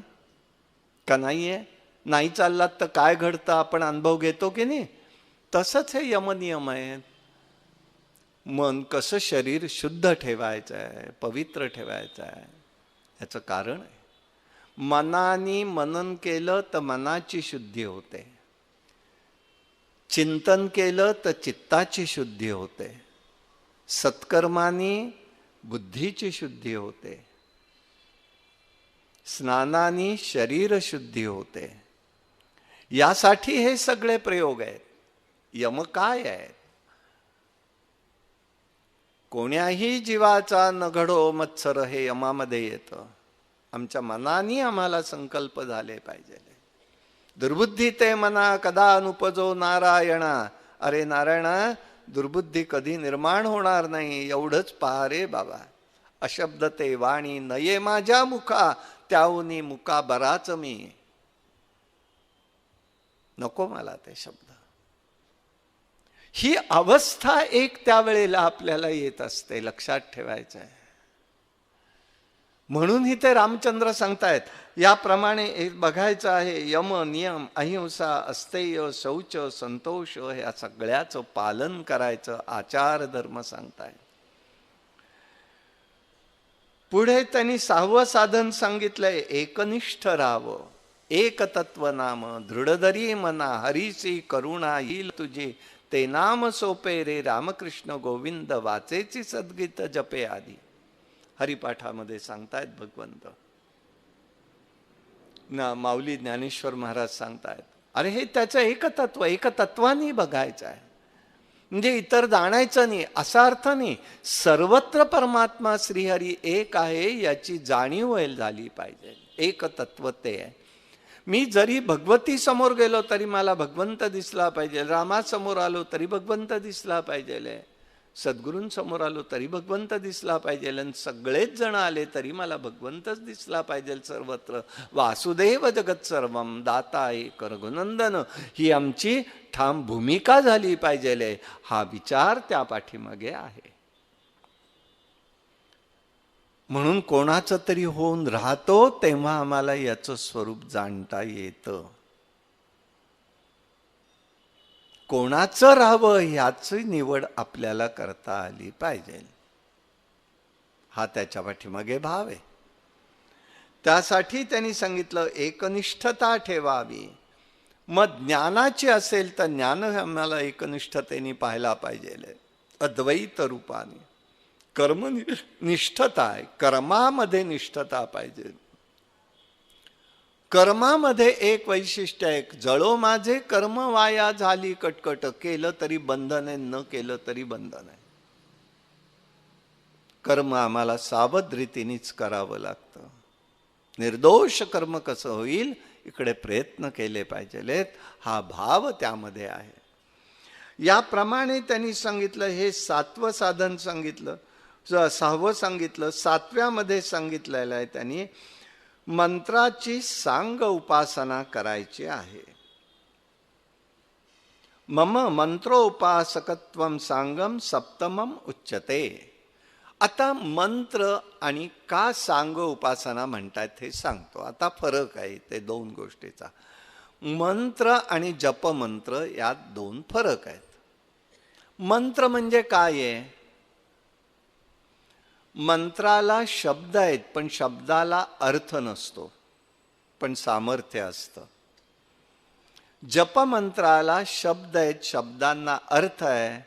का नाहीये? नाही चाललात तर काय घडतं आपण अनुभव घेतो की नाही? तसंच हे यमनियम आहेत. मन कसं शरीर शुद्ध ठेवायचं आहे, पवित्र ठेवायचं आहे, याचं कारण आहे. मनाने मनन केलं तर मनाची शुद्धी होते. चिंतन केलं तर चित्ताची शुद्धी होते. सत्कर्मानी बुद्धीची शुद्धी होते. स्नानानी शरीर शुद्धी होते. यासाठी हे सगळे प्रयोग आहेत. यम काय आहेत? कोण्याही जीवाचा नघडो मत्सर हे यमामध्ये येतं. आमच्या मनाने आम्हाला संकल्प झाले पाहिजे. दुर्बुद्धी ते मना कदा अनुपजो नारायणा. अरे नारायणा, दुर्बुद्धी कधी निर्माण होणार नाही एवढंच पहा रे बाबा. अशब्द ते वाणी नये माझ्या मुखा, त्याहूनी मुका बराच मी. नको मला ते शब्द. ही अवस्था एक त्यावेळेला आपल्याला येत असते, लक्षात ठेवायचं आहे. म्हणून ही ते रामचंद्र सांगतायत याप्रमाणे बघायचं आहे. यम नियम अहिंसा अस्तेय शौच संतोष या सगळ्याचं पालन करायचं. आचार धर्म सांगतायत. पुढे त्यांनी 6वं साधन सांगितलंय. एकनिष्ठ राहावं. एक तत्व नाम दृढधरी मना, हरीची करुणा येईल तुझी. ते नाम सोपे रे रामकृष्ण गोविंद, वाचेची सद्गीत जपे आधी. हरिपाठामध्ये सांगतायत भगवंत. माऊली ज्ञानेश्वर महाराज सांगतायत अरे हे त्याचं एकतत्व, एकतत्वाने बघायचं आहे. म्हणजे इतर जाणायचं नाही असा अर्थ नाही. सर्वत्र परमात्मा श्रीहरी एक आहे याची जाणीव झाली पाहिजे. एकतत्व ते आहे. मी जरी भगवती समोर गेलो तरी मला भगवंत दिसला पाहिजे. रामासमोर आलो तरी भगवंत दिसला पाहिजे. सद्गुरूंसमोर आलो तरी भगवंत दिसला पाहिजे. आणि सगळेच जण आले तरी मला भगवंतच दिसला पाहिजे सर्वत्र. वासुदेव जगत सर्वम दाता एक रघुनंदन ही आमची ठाम भूमिका झाली पाहिजे. हा विचार त्या पाठीमागे आहे. म्हणून कोणाचं तरी होऊन राहतो तेव्हा आम्हाला याचं स्वरूप जाणता येतं. कोणाचं राहावं ह्याची निवड आपल्याला करता आली पाहिजे. हा त्याच्या पाठीमागे भाव आहे. त्यासाठी त्यांनी सांगितलं एकनिष्ठता ठेवावी. मग ज्ञानाची असेल तर ज्ञान आम्हाला एकनिष्ठतेने पाहायला पाहिजे, अद्वैत रूपाने. कर्म निष्ठता आहे, कर्मामध्ये निष्ठता पाहिजे. कर्मामध्ये एक वैशिष्ट्य आहे, जळो माझे कर्म वाया झाली कटकट, केलं तरी बंधन आहे, न केलं तरी बंधन आहे. कर्म आम्हाला सावध रीतीनेच करावं लागतं. निर्दोष कर्म कसं होईल इकडे प्रयत्न केले पाहिजेत, हा भाव त्यामध्ये आहे. याप्रमाणे त्यांनी सांगितलं. हे 7वं साधन सांगितलं, 6वं सांगितलं. 7व्यामध्ये सांगितलेलं आहे त्यांनी मंत्राची सांग उपासना करायची आहे. मम मंत्रोपासकत्वम सांगम सप्तमम उच्यते. आता मंत्र आणि का सांग उपासना म्हणतात हे सांगतो. आता फरक आहे ते दोन गोष्टीचा. मंत्र आणि जपमंत्र यात दोन फरक आहेत. मंत्र म्हणजे काय आहे? मंत्राला शब्द आहेत पण शब्दाला अर्थ नसतो, पण सामर्थ्य असतं. जपमंत्राला शब्द आहेत, शब्दांना अर्थ आहे,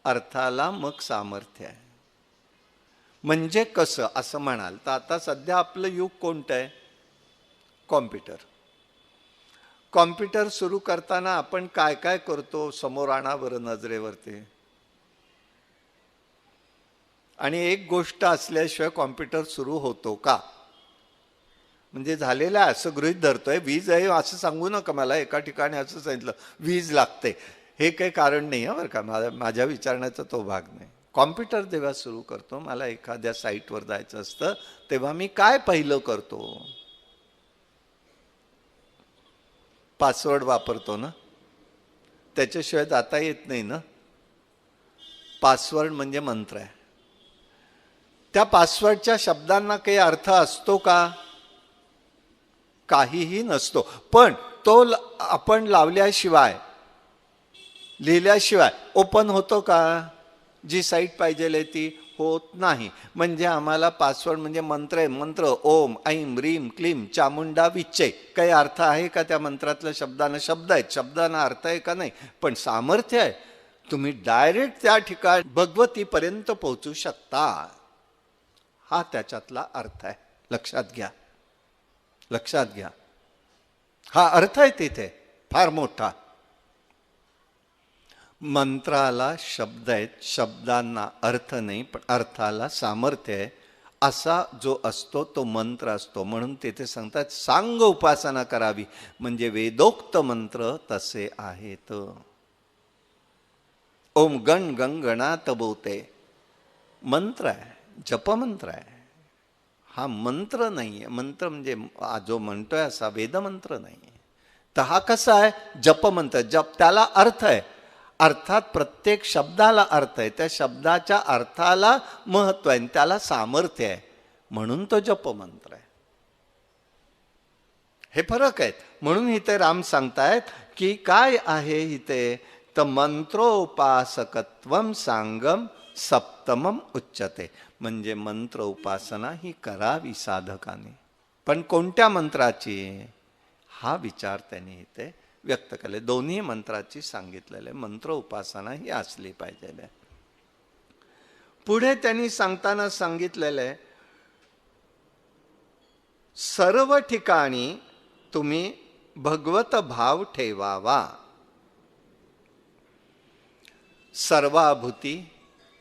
अर्थाला मग सामर्थ्य आहे. म्हणजे कसं असं म्हणाल तर आता सध्या आपलं युग कोणतं आहे? कॉम्प्युटर. कॉम्प्युटर सुरू करताना आपण काय काय करतो? समोर आणा बरं नजरेवरती. आणि एक गोष्ट असल्याशिवाय कॉम्प्युटर सुरू होतो का? म्हणजे झालेलं आहे असं गृहीत धरतोय. वीज आहे असं सांगू नका मला. एका ठिकाणी असं सांगितलं वीज लागते, हे काही कारण नाही आहे बरं का. माझ्या विचारण्याचा तो भाग नाही. कॉम्प्युटर जेव्हा सुरू करतो, मला एखाद्या साईटवर जायचं असतं, तेव्हा मी काय पहिलं करतो? पासवर्ड वापरतो ना, त्याच्याशिवाय जाता येत नाही ना. पासवर्ड म्हणजे मंत्र आहे. त्या पासवर्डच्या शब्दांना काही अर्थ असतो का? काहीही नसतो. पण तो आपण लावल्याशिवाय, लिहिल्याशिवाय ओपन होतो का? जी साईट पाहिजे ती होत नाही. म्हणजे आम्हाला पासवर्ड म्हणजे मंत्र आहे. मंत्र ओम ऐम रीम क्लीम चामुंडा विच्चे. काही अर्थ आहे का त्या मंत्रातल्या शब्दांना? शब्द आहेत, शब्दांना अर्थ आहे का? नाही. पण सामर्थ्य आहे. तुम्ही डायरेक्ट त्या ठिकाणी भगवतीपर्यंत पोहोचू शकता. हा त्याच्यातला अर्थ आहे. लक्षात घ्या, लक्षात घ्या. हा अर्थ आहे तिथे फार मोठा. मंत्राला शब्द आहेत, शब्दांना अर्थ नाही, पण अर्थाला सामर्थ्य आहे. असा जो असतो तो मंत्र असतो. म्हणून तिथे सांगतात सांग उपासना करावी. म्हणजे वेदोक्त मंत्र तसे आहेत. ओम गण गणगणात बोते मंत्र आहे, जपमंत्र आहे. हा मंत्र नाही आहे. मंत्र म्हणजे जो म्हणतोय असा वेदमंत्र नाही आहे. तर हा कसा आहे? जपमंत्र. जप त्याला अर्थ आहे, अर्थात प्रत्येक शब्दाला अर्थ आहे, त्या शब्दाच्या अर्थाला महत्व आहे, त्याला सामर्थ्य आहे. म्हणून तो जपमंत्र आहे. हे फरक आहेत. म्हणून इथे राम सांगतायत की काय आहे इथे? तर मंत्रोपासकत्वम सांगम सप्तमम उच्यते. म्हणजे मंत्र उपासना ही करावी साधकाने. पण कोणत्या मंत्राची? हा विचार त्यांनी इथे व्यक्त केले. दोन्ही मंत्राची सांगितलेले. मंत्र उपासना ही असली पाहिजे. पुढे त्यांनी सांगताना सांगितलेले सर्व ठिकाणी तुम्ही भगवत भाव ठेवावा. सर्वाभूती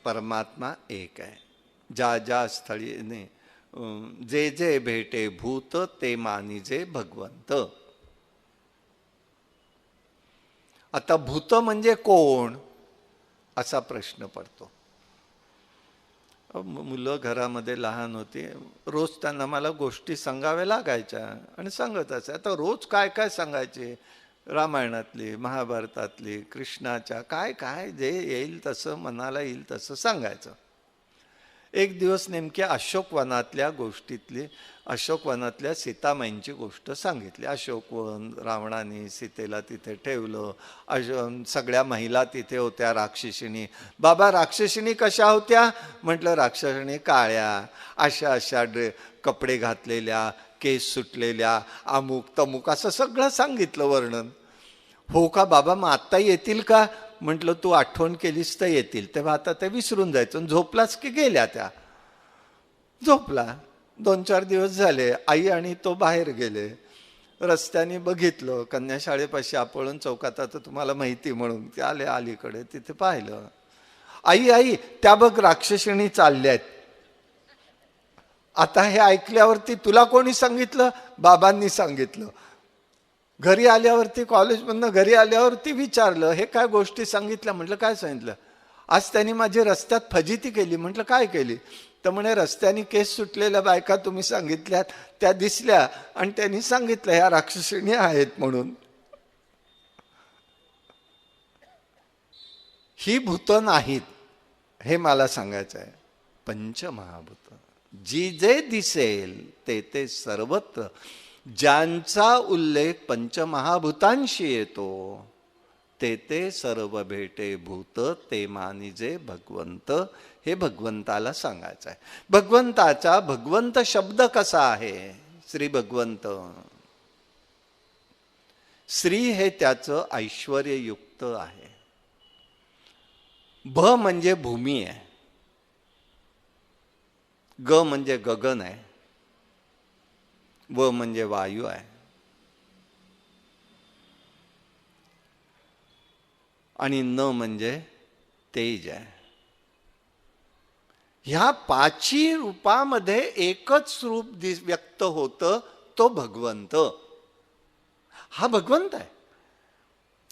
परमात्मा एक आहे. ज्या ज्या स्थळी जे जे भेटे भूत ते मानिजे भगवंत. आता भूत म्हणजे कोण असा प्रश्न पडतो. मुलं घरामध्ये लहान होती, रोज त्यांना मला गोष्टी सांगाव्या लागायच्या आणि सांगत असे. आता रोज काय काय सांगायचे? रामायणातली, महाभारतातली, कृष्णाच्या काय काय जे येईल तसं, मनाला येईल तसं सांगायचं. एक दिवस नेमकी अशोकवनातल्या गोष्टीतली, अशोकवनातल्या सीतामाईंची गोष्ट सांगितली. अशोकवन, रावणाने सीतेला तिथे ठेवलं, सगळ्या महिला तिथे होत्या राक्षसिणी. बाबा राक्षसिणी कशा होत्या? म्हटलं राक्षसिणी काळ्या, अशा अशा कपडे घातलेल्या, केस सुटलेल्या, अमुक तमुक असं सगळं सांगितलं वर्णन. हो का बाबा, मग आत्ता येतील का? म्हटलं तू आठवण केलीस तर येतील. तेव्हा आता ते विसरून जायचं. झोपलाच की गेल्या त्या. झोपला. 2-4 दिवस झाले, आई आणि तो बाहेर गेले. रस्त्याने बघितलं, कन्याशाळेपाशी आपळून चौकात, आता तुम्हाला माहिती म्हणून ते आले अलीकडे. तिथे पाहिलं, आई आई त्या बघ राक्षसिणी चालल्यात. आता हे ऐकल्यावरती तुला कोणी सांगितलं? बाबांनी सांगितलं. घरी आल्यावरती, कॉलेजमधनं घरी आल्यावरती विचारलं, हे काय गोष्टी सांगितल्या? म्हटलं काय सांगितलं? आज त्यांनी माझी रस्त्यात फजिती केली. म्हटलं काय केली? तर म्हणे रस्त्याने केस सुटलेल्या बायका तुम्ही सांगितल्यात त्या दिसल्या आणि त्यांनी सांगितलं ह्या राक्षसिणी आहेत म्हणून. ही भूत नाहीत हे मला सांगायचं आहे. पंचमहाभूत जी जे दिसेल ते ते सर्वत्र, ज्यांचा उल्लेख पंचमहाभूतांशी येतो ते ते सर्व भेटे भूत, ते मानिजे भगवंत. हे भगवंताला सांगायचं आहे. भगवंताचा भगवंत शब्द कसा आहे? श्री भगवंत. श्री हे त्याचं ऐश्वर्ययुक्त आहे. भ म्हणजे भूमी आहे, ग म्हणजे गगन आहे, व म्हणजे वायू आहे, आणि न म्हणजे तेज आहे. ह्या पाची रूपामध्ये एकच रूप व्यक्त होतं, तो भगवंत. हा भगवंत आहे.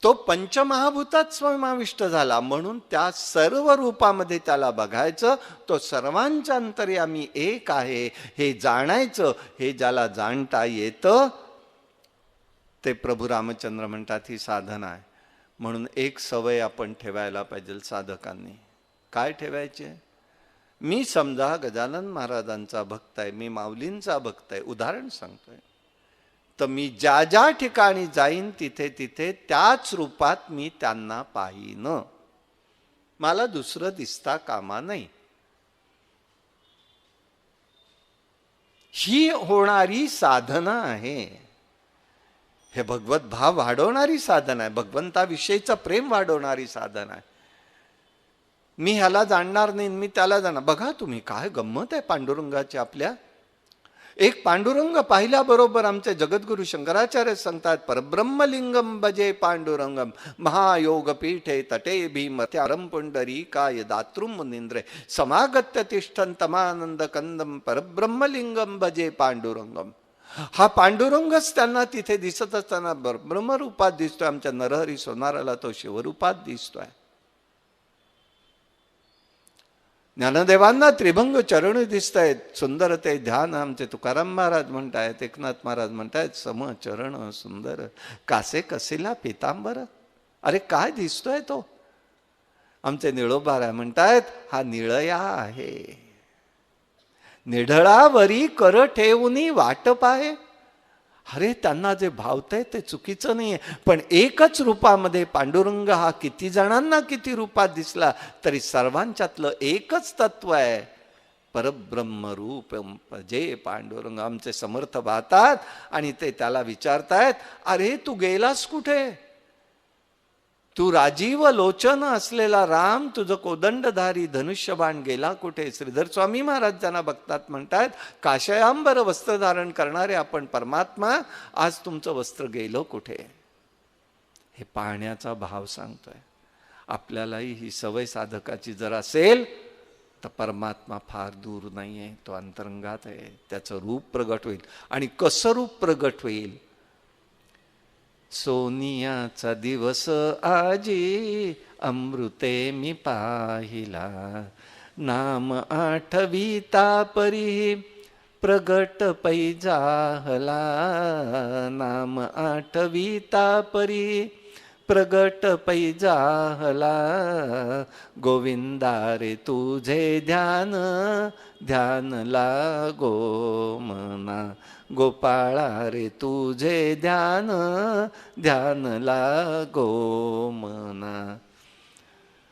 तो पंचमहाभूतात समाविष्ट झाला म्हणून त्या सर्व रूपामध्ये त्याला बघायचं. तो सर्वांच्या अंतर्यामी एक आहे हे जाणायचं. हे ज्याला जाणता येतं ते प्रभू रामचंद्र म्हणतात ही साधना आहे. म्हणून एक सवय आपण ठेवायला पाहिजे साधकांनी. काय ठेवायचे? मी समजा गजानन महाराजांचा भक्त आहे, मी माऊलींचा भक्त आहे, उदाहरण सांगतोय, तर मी ज्या ज्या ठिकाणी जाईन तिथे तिथे त्याच रूपात मी त्यांना पाहीन. मला दुसरं दिसता कामा नाही. ही होणारी साधना आहे. हे भगवत भाव वाढवणारी साधना आहे. भगवंताविषयीचं प्रेम वाढवणारी साधना आहे. मी ह्याला जाणणार नाही, मी त्याला जाणार. बघा तुम्ही काय गंमत आहे पांडुरंगाची आपल्या. एक पांडुरंग पाहिल्याबरोबर आमचे जगद्गुरु शंकराचार्य सांगतात, परब्रह्मलिंगम भजे पांडुरंगम महायोग पीठे तटे भीमत्यारम पुंडरीकाय दातृम मुनींद्रे समागत्य तिष्ठन तमानंद कंदम परब्रह्मलिंगम भजे पांडुरंगम. हा पांडुरंगच त्यांना तिथे दिसत असताना ब्रह्मरूपात दिसतोय. आमच्या नरहरी सोनाराला तो शिवरूपात दिसतोय. ज्ञानदेवांना त्रिभंग चरण दिसत आहेत. सुंदर ते ध्यान आमचे तुकाराम महाराज म्हणतायत, एकनाथ महाराज म्हणतायत, सम चरण सुंदर कासे कसेला पितांबर. अरे काय दिसतोय तो. आमचे निळोबारा म्हणतायत हा निळया आहे. निढळावरी कर ठेवूनी वाट पाहे. अरे त्यांना जे भावतंय ते चुकीचं नाहीये, पण एकच रूपामध्ये पांडुरंग हा किती जणांना किती रूपात दिसला तरी सर्वांच्यातलं एकच तत्व आहे, परब्रह्म रूप जे पांडुरंग. आमचे समर्थ वाहतात आणि ते त्याला विचारतायत, अरे तू गेलास कुठे? तू राजीव लोचन असलेला राम, तुझं कोदंडधारी धनुष्यबाण गेला कुठे? श्रीधर स्वामी महाराज त्यांना बघतात, म्हणतात काशयांबर वस्त्र धारण करणारे आपण परमात्मा, आज तुमचं वस्त्र गेलं कुठे? हे पाहण्याचा भाव सांगतोय. आपल्यालाही ही सवय साधकाची जर असेल तर परमात्मा फार दूर नाहीये, तो अंतरंगात आहे. त्याचं रूप प्रगट होईल. आणि कसं रूप प्रगट होईल? सोनियाचा दिवस आजी अमृते मी पाहिला, नाम आठविता परी प्रगट पैजाहला, नाम आठविता परी प्रगट पैजाहला, गोविंदा रे तुझे ध्यान, ध्यानला गो मना, गोपाळा रे तुझे ध्यान, ध्यानला गो मना.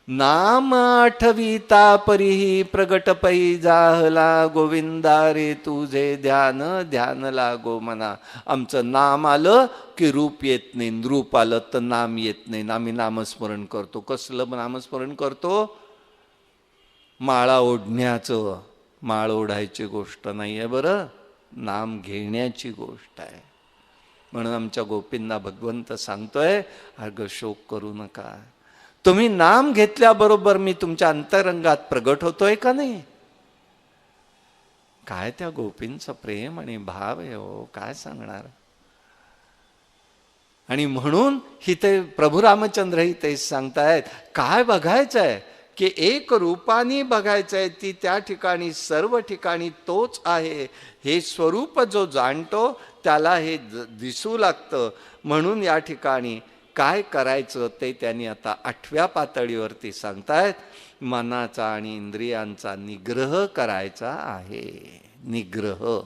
नाम आठविता परीही प्रगट पैजाहला, गोविंदा रे तुझे ध्यान, ध्यान लागो मना. आमचं नाम आलं की रूप येत नाही, रूप आलं तर नाम येत नाही. आम्ही नामस्मरण करतो. कसलं नामस्मरण करतो? माळा ओढण्याचं. माळ ओढायची गोष्ट नाही आहे बरं, नाम घेण्याची गोष्ट आहे. म्हणून आमच्या गोपींना भगवंत सांगतोय, अगं शोक करू नका. तुम्ही नाम घेतल्याबरोबर मी तुमच्या अंतरंगात प्रगट होतोय का नाही? काय त्या गोपींचं प्रेम आणि भाव आहे हो, काय सांगणार. आणि म्हणून हिते प्रभू रामचंद्रही तेच सांगतायत, काय बघायचंय की एक रूपाने बघायचंय, ती त्या ठिकाणी सर्व ठिकाणी तोच आहे. हे स्वरूप जो जाणतो त्याला हे दिसू लागतं. म्हणून या ठिकाणी काय करायचं ते त्यांनी आता 8व्या पातळीवरती सांगतायत. मनाचा आणि इंद्रियांचा निग्रह करायचा आहे. निग्रह,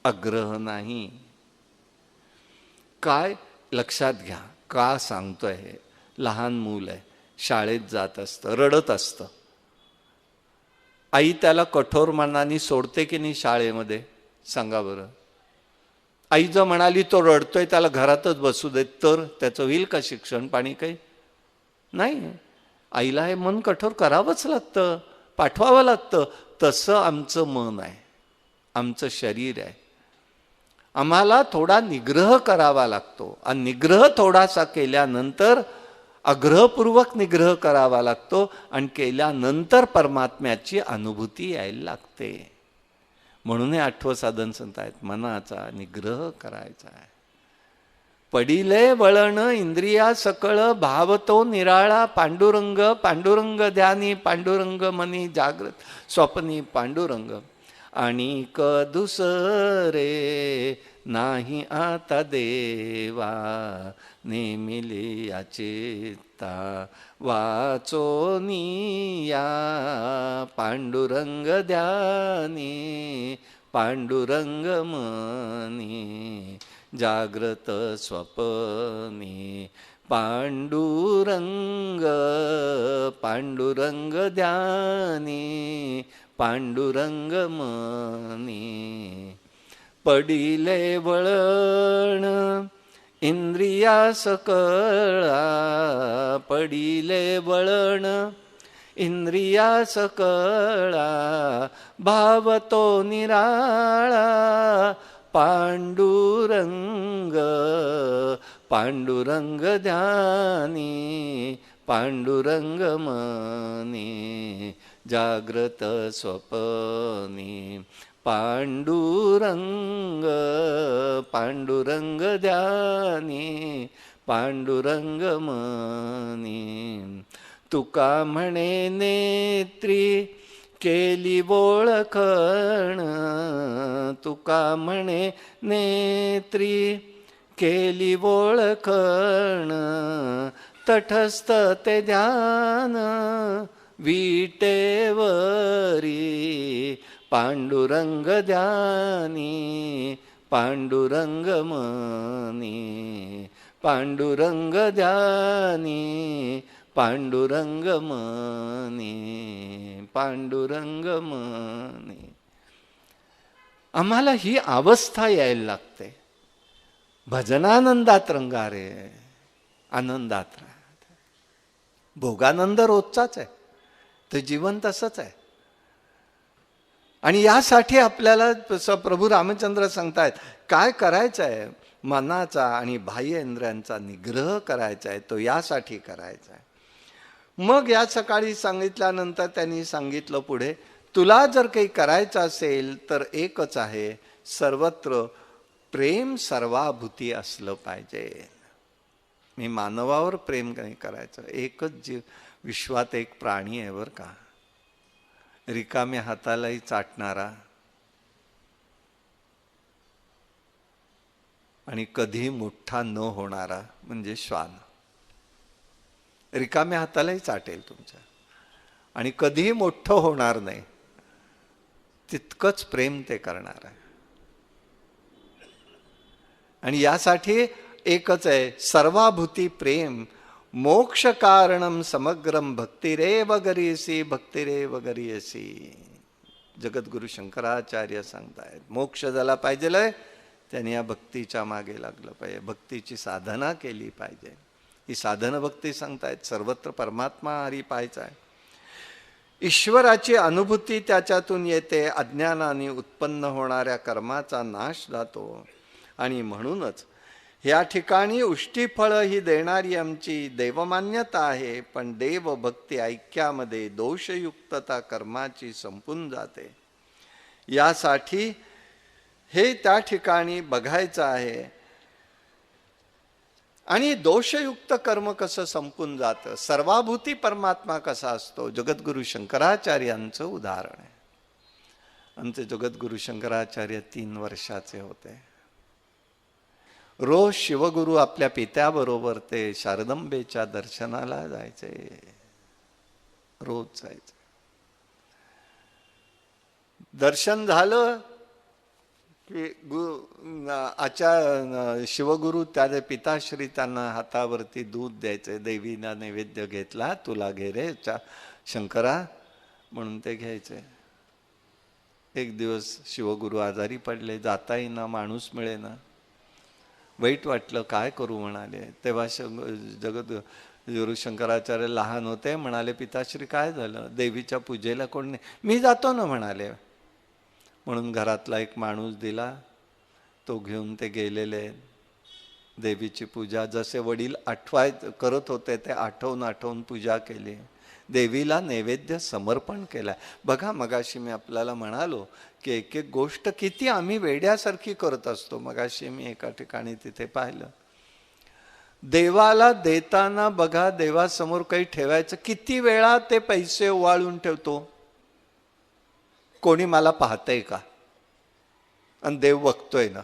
अग्रह नाही. काय लक्षात घ्या, का सांगतोय हे? लहान मूल आहे, शाळेत जात असतं, रडत असतं. आई त्याला कठोर मनाने सोडते की नाही शाळेमध्ये? सांगा बरं. आई जर म्हणाली तो रडतोय त्याला घरातच बसू देत, तर त्याचं होईल का शिक्षण पाणी? काही नाही. आईला हे मन कठोर करावंच लागतं, पाठवावं लागतं. तसं आमचं मन आहे, आमचं शरीर आहे. आम्हाला थोडा निग्रह करावा लागतो. आणि निग्रह थोडासा केल्यानंतर आग्रहपूर्वक निग्रह करावा लागतो. आणि केल्यानंतर परमात्म्याची अनुभूती यायला लागते. म्हणून हे 8वं साधन सांगतायत, मनाचा निग्रह करायचा आहे. पडिले वळण इंद्रिया सकळ, भावतो निराळा पांडुरंग, पांडुरंग ध्यानी पांडुरंग मनी, जागृत स्वप्नी पांडुरंग. आणि क दुसरे नाही आता देवा, नेमिले याचेता वाचो निया, पांडुरंग ध्यानी पांडुरंग मनी, जागृत स्वप्नी पांडुरंग, पांडुरंग ध्यानी पांडुरंग मनी. पडिले वळण इंद्रिया सकळा, पडिले वळण इंद्रिया सकळा, भावतो निराळा पांडुरंग, पांडुरंग ध्यानी पांडुरंग मनी, जागृत स्वप्नी पांडुरंग, पांडुरंग ध्यानी पांडुरंग मनी. तुका म्हणे नेत्री केली ओळखण, तुका म्हणे नेत्री केली ओळखण, तटस्थ ते ध्यान विटेवरी, पांडुरंग ध्यानी पांडुरंग मनी, पांडुरंग ध्यानी पांडुरंग मनी, पांडुरंग मनी. आम्हाला ही अवस्था यायला लागते. भजनानंदात रंगा रे, आनंदात राहा. भोगानंद रोजचाच आहे, तर जीवन तसंच आहे. आणि यासाठी आपल्याला प्रभू रामचंद्र सांगतायत काय करायचं आहे. मनाचा आणि बाह्य इंद्रियांचा निग्रह करायचा आहे, तो यासाठी करायचा आहे. मग या सकाळी सांगितल्यानंतर त्यांनी सांगितलं पुढे, तुला जर काही करायचं असेल तर एकच आहे, सर्वत्र प्रेम सर्वाभूती असलं पाहिजे. मी मानवावर प्रेम नाही करायचं. एकच जीव विश्वात एक प्राणी आहे बरं का, रिकाम्या हातालाही चाटणारा आणि कधी मोठा न होणारा म्हणजे श्वान. रिकाम्या हातालाही चाटेल तुमच्या, आणि कधीही मोठं होणार नाही, तितकंच प्रेम ते करणार आहे. आणि यासाठी एकच आहे, सर्वाभूती प्रेम, मोक्ष कारणम समग्रम, भक्तिरेव गरीयसी, भक्तिरेव गरीयसी. जगद्गुरु शंकराचार्य सांगतायत, मोक्ष झाला पाहिजे त्याने या भक्तीच्या मागे लागलं पाहिजे, भक्तीची साधना केली पाहिजे. ही साधन भक्ती सांगतायत. सर्वत्र परमात्मा हरी पाहायचा आहे, ईश्वराची अनुभूती त्याच्यातून येते, अज्ञानाने उत्पन्न होणाऱ्या कर्माचा नाश जातो. आणि म्हणूनच या ठिकाणी उष्टीफळ ही देणारी आमची देवमान्यता आहे, पण देवभक्ती ऐक्यामध्ये दोषयुक्तता कर्माची संपून जाते. यासाठी हे त्या ठिकाणी बघायचं आहे. आणि दोषयुक्त कर्म कसं संपून जातं, सर्वाभूती परमात्मा कसा असतो, जगद्गुरु शंकराचार्यांचं उदाहरण आहे. आमचे जगद्गुरु शंकराचार्य 3 वर्षाचे होते. रोज शिवगुरु आपल्या पित्याबरोबर ते शारदंबेच्या दर्शनाला जायचे, रोज जायचे. दर्शन झालं की शिवगुरु त्या पिताश्री त्यांना हातावरती दूध द्यायचे, देवीला नैवेद्य घेतला, तुला घे रे शंकरा म्हणून ते घ्यायचे. एक दिवस शिवगुरु आजारी पडले, जाता येईना, माणूस मिळेना, वाईट वाटलं, काय करू म्हणाले. तेव्हा जगद्गुरु शंकराचार्य लहान होते, म्हणाले पिताश्री काय झालं, देवीच्या पूजेला कोण नाही, मी जातो ना म्हणाले. म्हणून घरातला एक माणूस दिला, तो घेऊन ते गेलेले. देवीची पूजा जसे वडील करत होते ते आठवून पूजा केली, देवीला नैवेद्य समर्पण केला. बघा, मगाशी मी आपल्याला म्हणालो की एक एक गोष्ट किती आम्ही वेड्यासारखी करत असतो. मगाशी मी एका ठिकाणी तिथे पाहिलं, देवाला देताना बघा, देवासमोर काही ठेवायचं, किती वेळा ते पैसे ओवाळून ठेवतो, कोणी मला पाहतंय का, आणि देव बघतोय ना.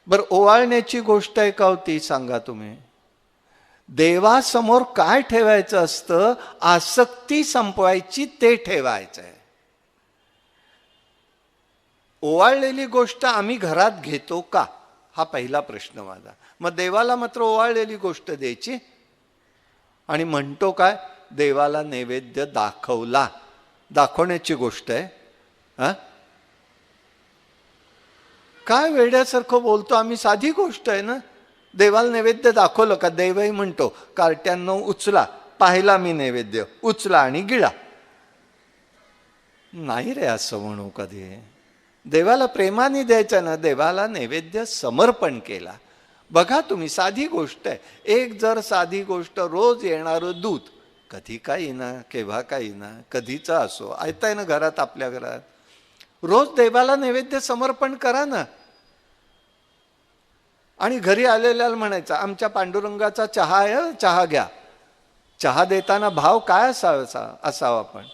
बरं, ओवाळण्याची गोष्ट आहे का होती सांगा तुम्ही. देवासमोर काय ठेवायचं असतं, आसक्ती संपवायची, ते ठेवायचं आहे. ओवाळलेली गोष्ट आम्ही घरात घेतो का, हा पहिला प्रश्न माझा. मग देवाला मात्र ओवाळलेली गोष्ट द्यायची, आणि म्हणतो काय, देवाला नैवेद्य दाखवला, दाखवण्याची गोष्ट आहे. काय वेड्यासारखं बोलतो आम्ही, साधी गोष्ट आहे ना. देवाला नैवेद्य दाखवलं का, देवही म्हणतो कार्ट्यांनो उचला, पाहिला मी नैवेद्य, उचला आणि गिळा. नाही रे असं म्हणू कधी. देवाला प्रेमाने द्यायचं ना, देवाला नैवेद्य समर्पण केला. बघा तुम्ही, साधी गोष्ट आहे. एक जर साधी गोष्ट, रोज येणारं दूध, कधी का येईना, केव्हा का येईना, कधीचा असो, ऐकताय ना घरात, आपल्या घरात, रोज देवाला नैवेद्य समर्पण करा ना. आणि घरी आलेल्याला म्हणायचं, आमच्या पांडुरंगाचा चहा आहे, चहा घ्या. चहा देताना भाव काय असावा पण,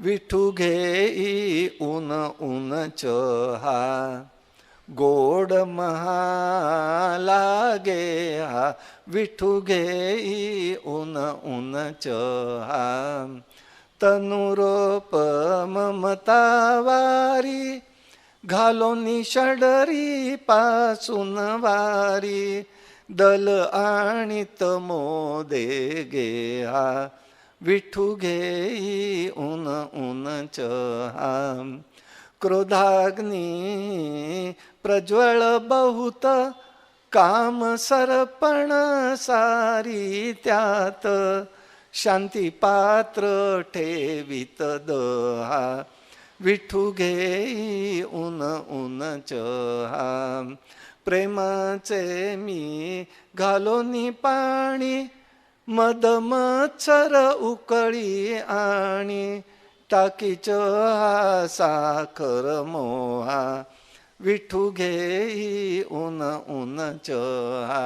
विठू घेई ऊन ऊन चहा, गोड महा लागे हा. विठू घेई ऊन ऊन चहा, तनुरूप ममता वारी, घालोनी षडरी पासून वारी, दल आणित मोदे गे हा. विठू घेई ऊन ऊन चहा, क्रोधाग्नी प्रज्वल बहुत, काम सरपण सारी त्यात, शांती पात्र ठेवित दहा. विठू घेई ऊन ऊन चहा, प्रेमाचे मी घालोनी पाणी, मद मत्सर उकळी आणि, टाकी चहा साखर मोहा. विठू घेई ऊन ऊन चहा,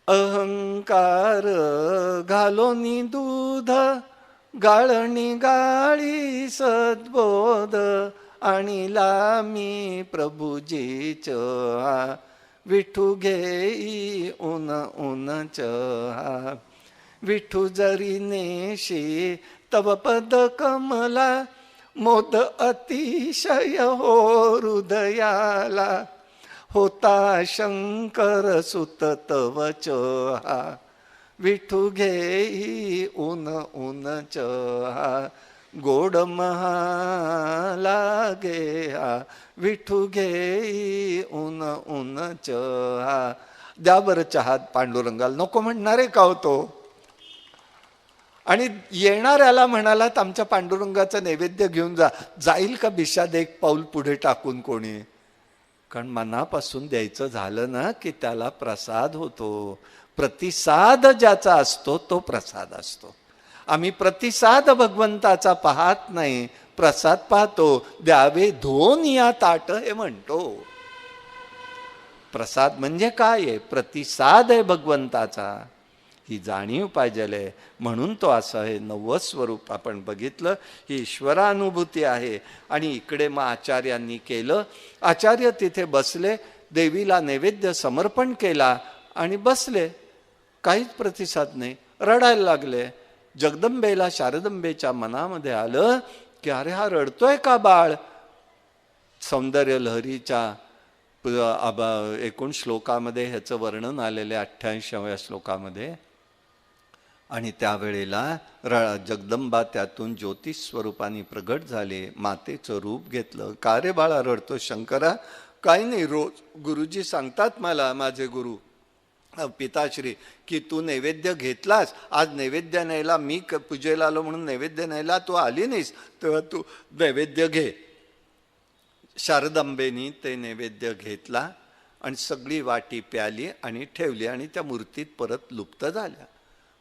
अहंकार घालोनी दूध, गाळणी गाळी सद्बोध, आणि लामी प्रभुजी चहा. विठू घेई ऊन ऊन चहा. विठू जरी नेशी तव पद कमला, मोद अतिशय हो हृदयाला. होता शंकर सुत तव चहा, विठू घेई ऊन ऊन चहा. गोड महा लागे हा, विठू घेई ऊन ऊन चहा. द्या बरं चहा पांडुरंगाला. नको म्हणणारे का होतो. आणि येणाऱ्याला म्हणालात आमच्या पांडुरंगाचा नैवेद्य घेऊन जा. जाईल का बिशाद एक पाऊल पुढे टाकून कोणी. कारण मनापासून द्यायचं झालं ना की त्याला प्रसाद होतो. प्रतिसाद ज्याचा असतो तो प्रसाद असतो. आम्ही प्रतिसाद भगवंताचा पाहत नाही, प्रसाद पाहतो. द्यावे धोन या ताट हे म्हणतो. प्रसाद म्हणजे काय आहे. प्रतिसाद आहे भगवंताचा. ही जाणीव पाहिजे. म्हणून तो असं आहे. नववं स्वरूप आपण बघितलं. ही ईश्वरानुभूती आहे. आणि इकडे मग आचार्यांनी केलं. आचार्य तिथे बसले, देवीला नैवेद्य समर्पण केला आणि बसले. काहीच प्रतिसाद नाही. रडायला लागले. जगदंबेला शारदंबेच्या मनामध्ये आलं की अरे हा रडतोय का बाळ. सौंदर्य लहरीच्या 19 श्लोकामध्ये ह्याचं वर्णन आलेलं आहे, 88व्या श्लोकामध्ये. आणि त्यावेळेला जगदंबा त्यातून ज्योतिष स्वरूपाने प्रगट झाले. मातेचं रूप घेतलं. का रे बाळा रडतो शंकरा. काही नाही, रोज गुरुजी सांगतात मला, माझे गुरु पिताश्री, की तू नैवेद्य घेतलास. आज नैवेद्य न्यायला मी पूजेला आलो म्हणून नैवेद्य न्यायला तू आली नाहीस, तेव्हा तू नैवेद्य घे. शारदांबेनी ते नैवेद्य घेतला आणि सगळी वाटी प्याली आणि ठेवली आणि त्या मूर्तीत परत लुप्त झाल्या.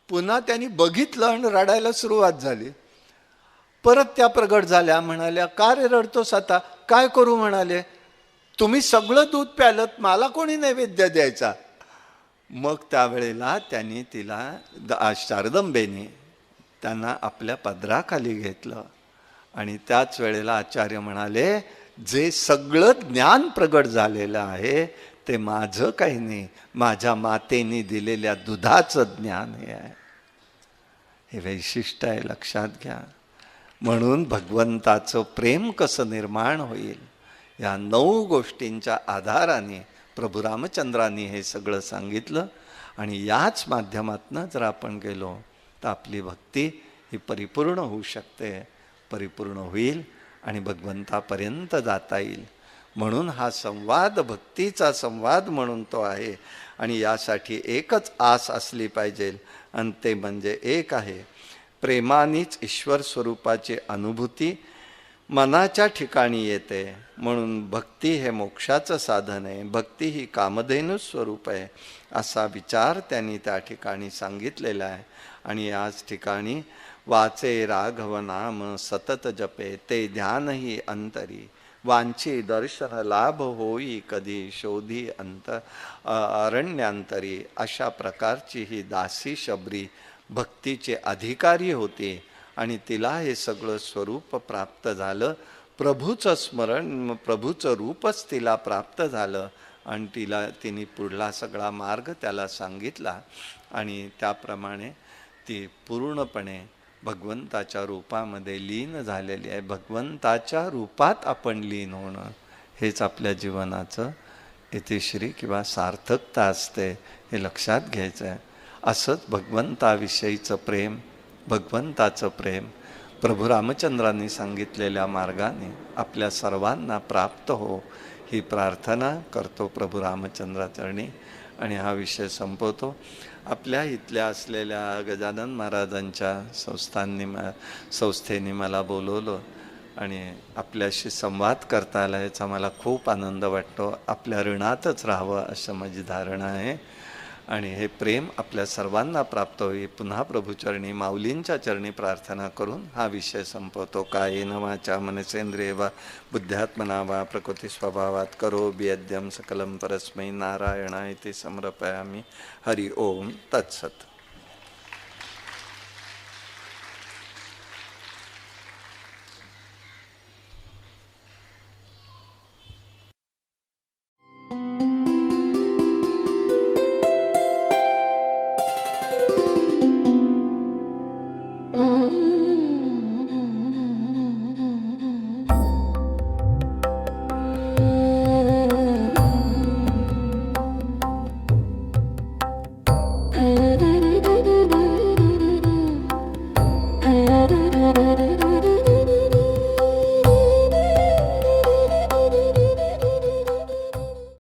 पुन्हा त्यांनी बघितलं आणि रडायला सुरुवात झाली. परत त्या प्रगट झाल्या. म्हणाल्या का रे रडतोस आता. काय करू म्हणाले. तुम्ही सगळं दूध प्यालत, मला कोणी नैवेद्य द्यायचा. मग त्यावेळेला त्यांनी तिला शारदंबेने त्यांना आपल्या पदराखाली घेतलं. आणि त्याच वेळेला आचार्य म्हणाले जे सगळं ज्ञान प्रगट झालेलं आहे ते माझं काही नाही, माझ्या मातेने दिलेल्या दुधाचं ज्ञान हे आहे. हे वैशिष्ट्य आहे, लक्षात घ्या. म्हणून भगवंताचं प्रेम कसं निर्माण होईल या 9 गोष्टींच्या आधाराने प्रभू रामचंद्रांनी हे सगळं सांगितलं. आणि याच माध्यमातनं जर आपण गेलो तर आपली भक्ती ही परिपूर्ण होऊ शकते, परिपूर्ण होईल आणि भगवंतापर्यंत जाता येईल. म्हणून हा संवाद भक्तीचा संवाद म्हणून तो आहे. आणि यासाठी एकच आस असली पाहिजे आणि ते म्हणजे एक आहे, प्रेमानेच ईश्वर स्वरूपाची अनुभूती मनाच्या ठिकाणी येते. म्हणून भक्ती हे मोक्षाचं साधन आहे, भक्ती ही कामधेनू स्वरूप आहे असा विचार त्यांनी त्या ठिकाणी सांगितलेला आहे. आणि याच ठिकाणी वाचे राघव नाम सतत जपे ते ध्यान ही अंतरी, वांछी दर्शन लाभ होई कधी शोधी अरण्यांतरी. अशा प्रकारची ही दासी शबरी भक्तीचे अधिकारी होती आणि तिला हे सगळं स्वरूप प्राप्त झालं. प्रभूचं स्मरण, प्रभूचं रूपच तिला प्राप्त झालं आणि तिने पुढला सगळा मार्ग त्याला सांगितला आणि त्याप्रमाणे ती पूर्णपणे भगवंताच्या रूपामध्ये लीन झालेली आहे. भगवंताच्या रूपात आपण लीन होणं हेच आपल्या जीवनाचं इतिश्री किंवा सार्थकता असते, हे लक्षात घ्यायचं आहे. असंच भगवंताविषयीचं प्रेम, भगवंताचं प्रेम प्रभू रामचंद्रांनी सांगितलेल्या मार्गाने आपल्या सर्वांना प्राप्त हो ही प्रार्थना करतो प्रभू रामचंद्राचरणी. आणि हा विषय संपवतो. आपल्या इथल्या असलेल्या गजानन महाराजांच्या संस्थेने मला बोलवलं आणि आपल्याशी संवाद करता आला, याचा मला खूप आनंद वाटतो. आपल्या ऋणातच राहावं असं माझी धारणा आहे. आणि हे प्रेम आपल्या सर्वांना प्राप्त होईल. पुन्हा प्रभूचरणी माऊलींच्या चरणी प्रार्थना करून हा विषय संपवतो. कायेन वाचा मनसेंद्रिये वा बुद्ध्यात्मना वा प्रकृती स्वभावात करोमि यद्यं सकलं परस्मै नारायणाय समर्पयामि. हरि ओम तत्सत. Thank you.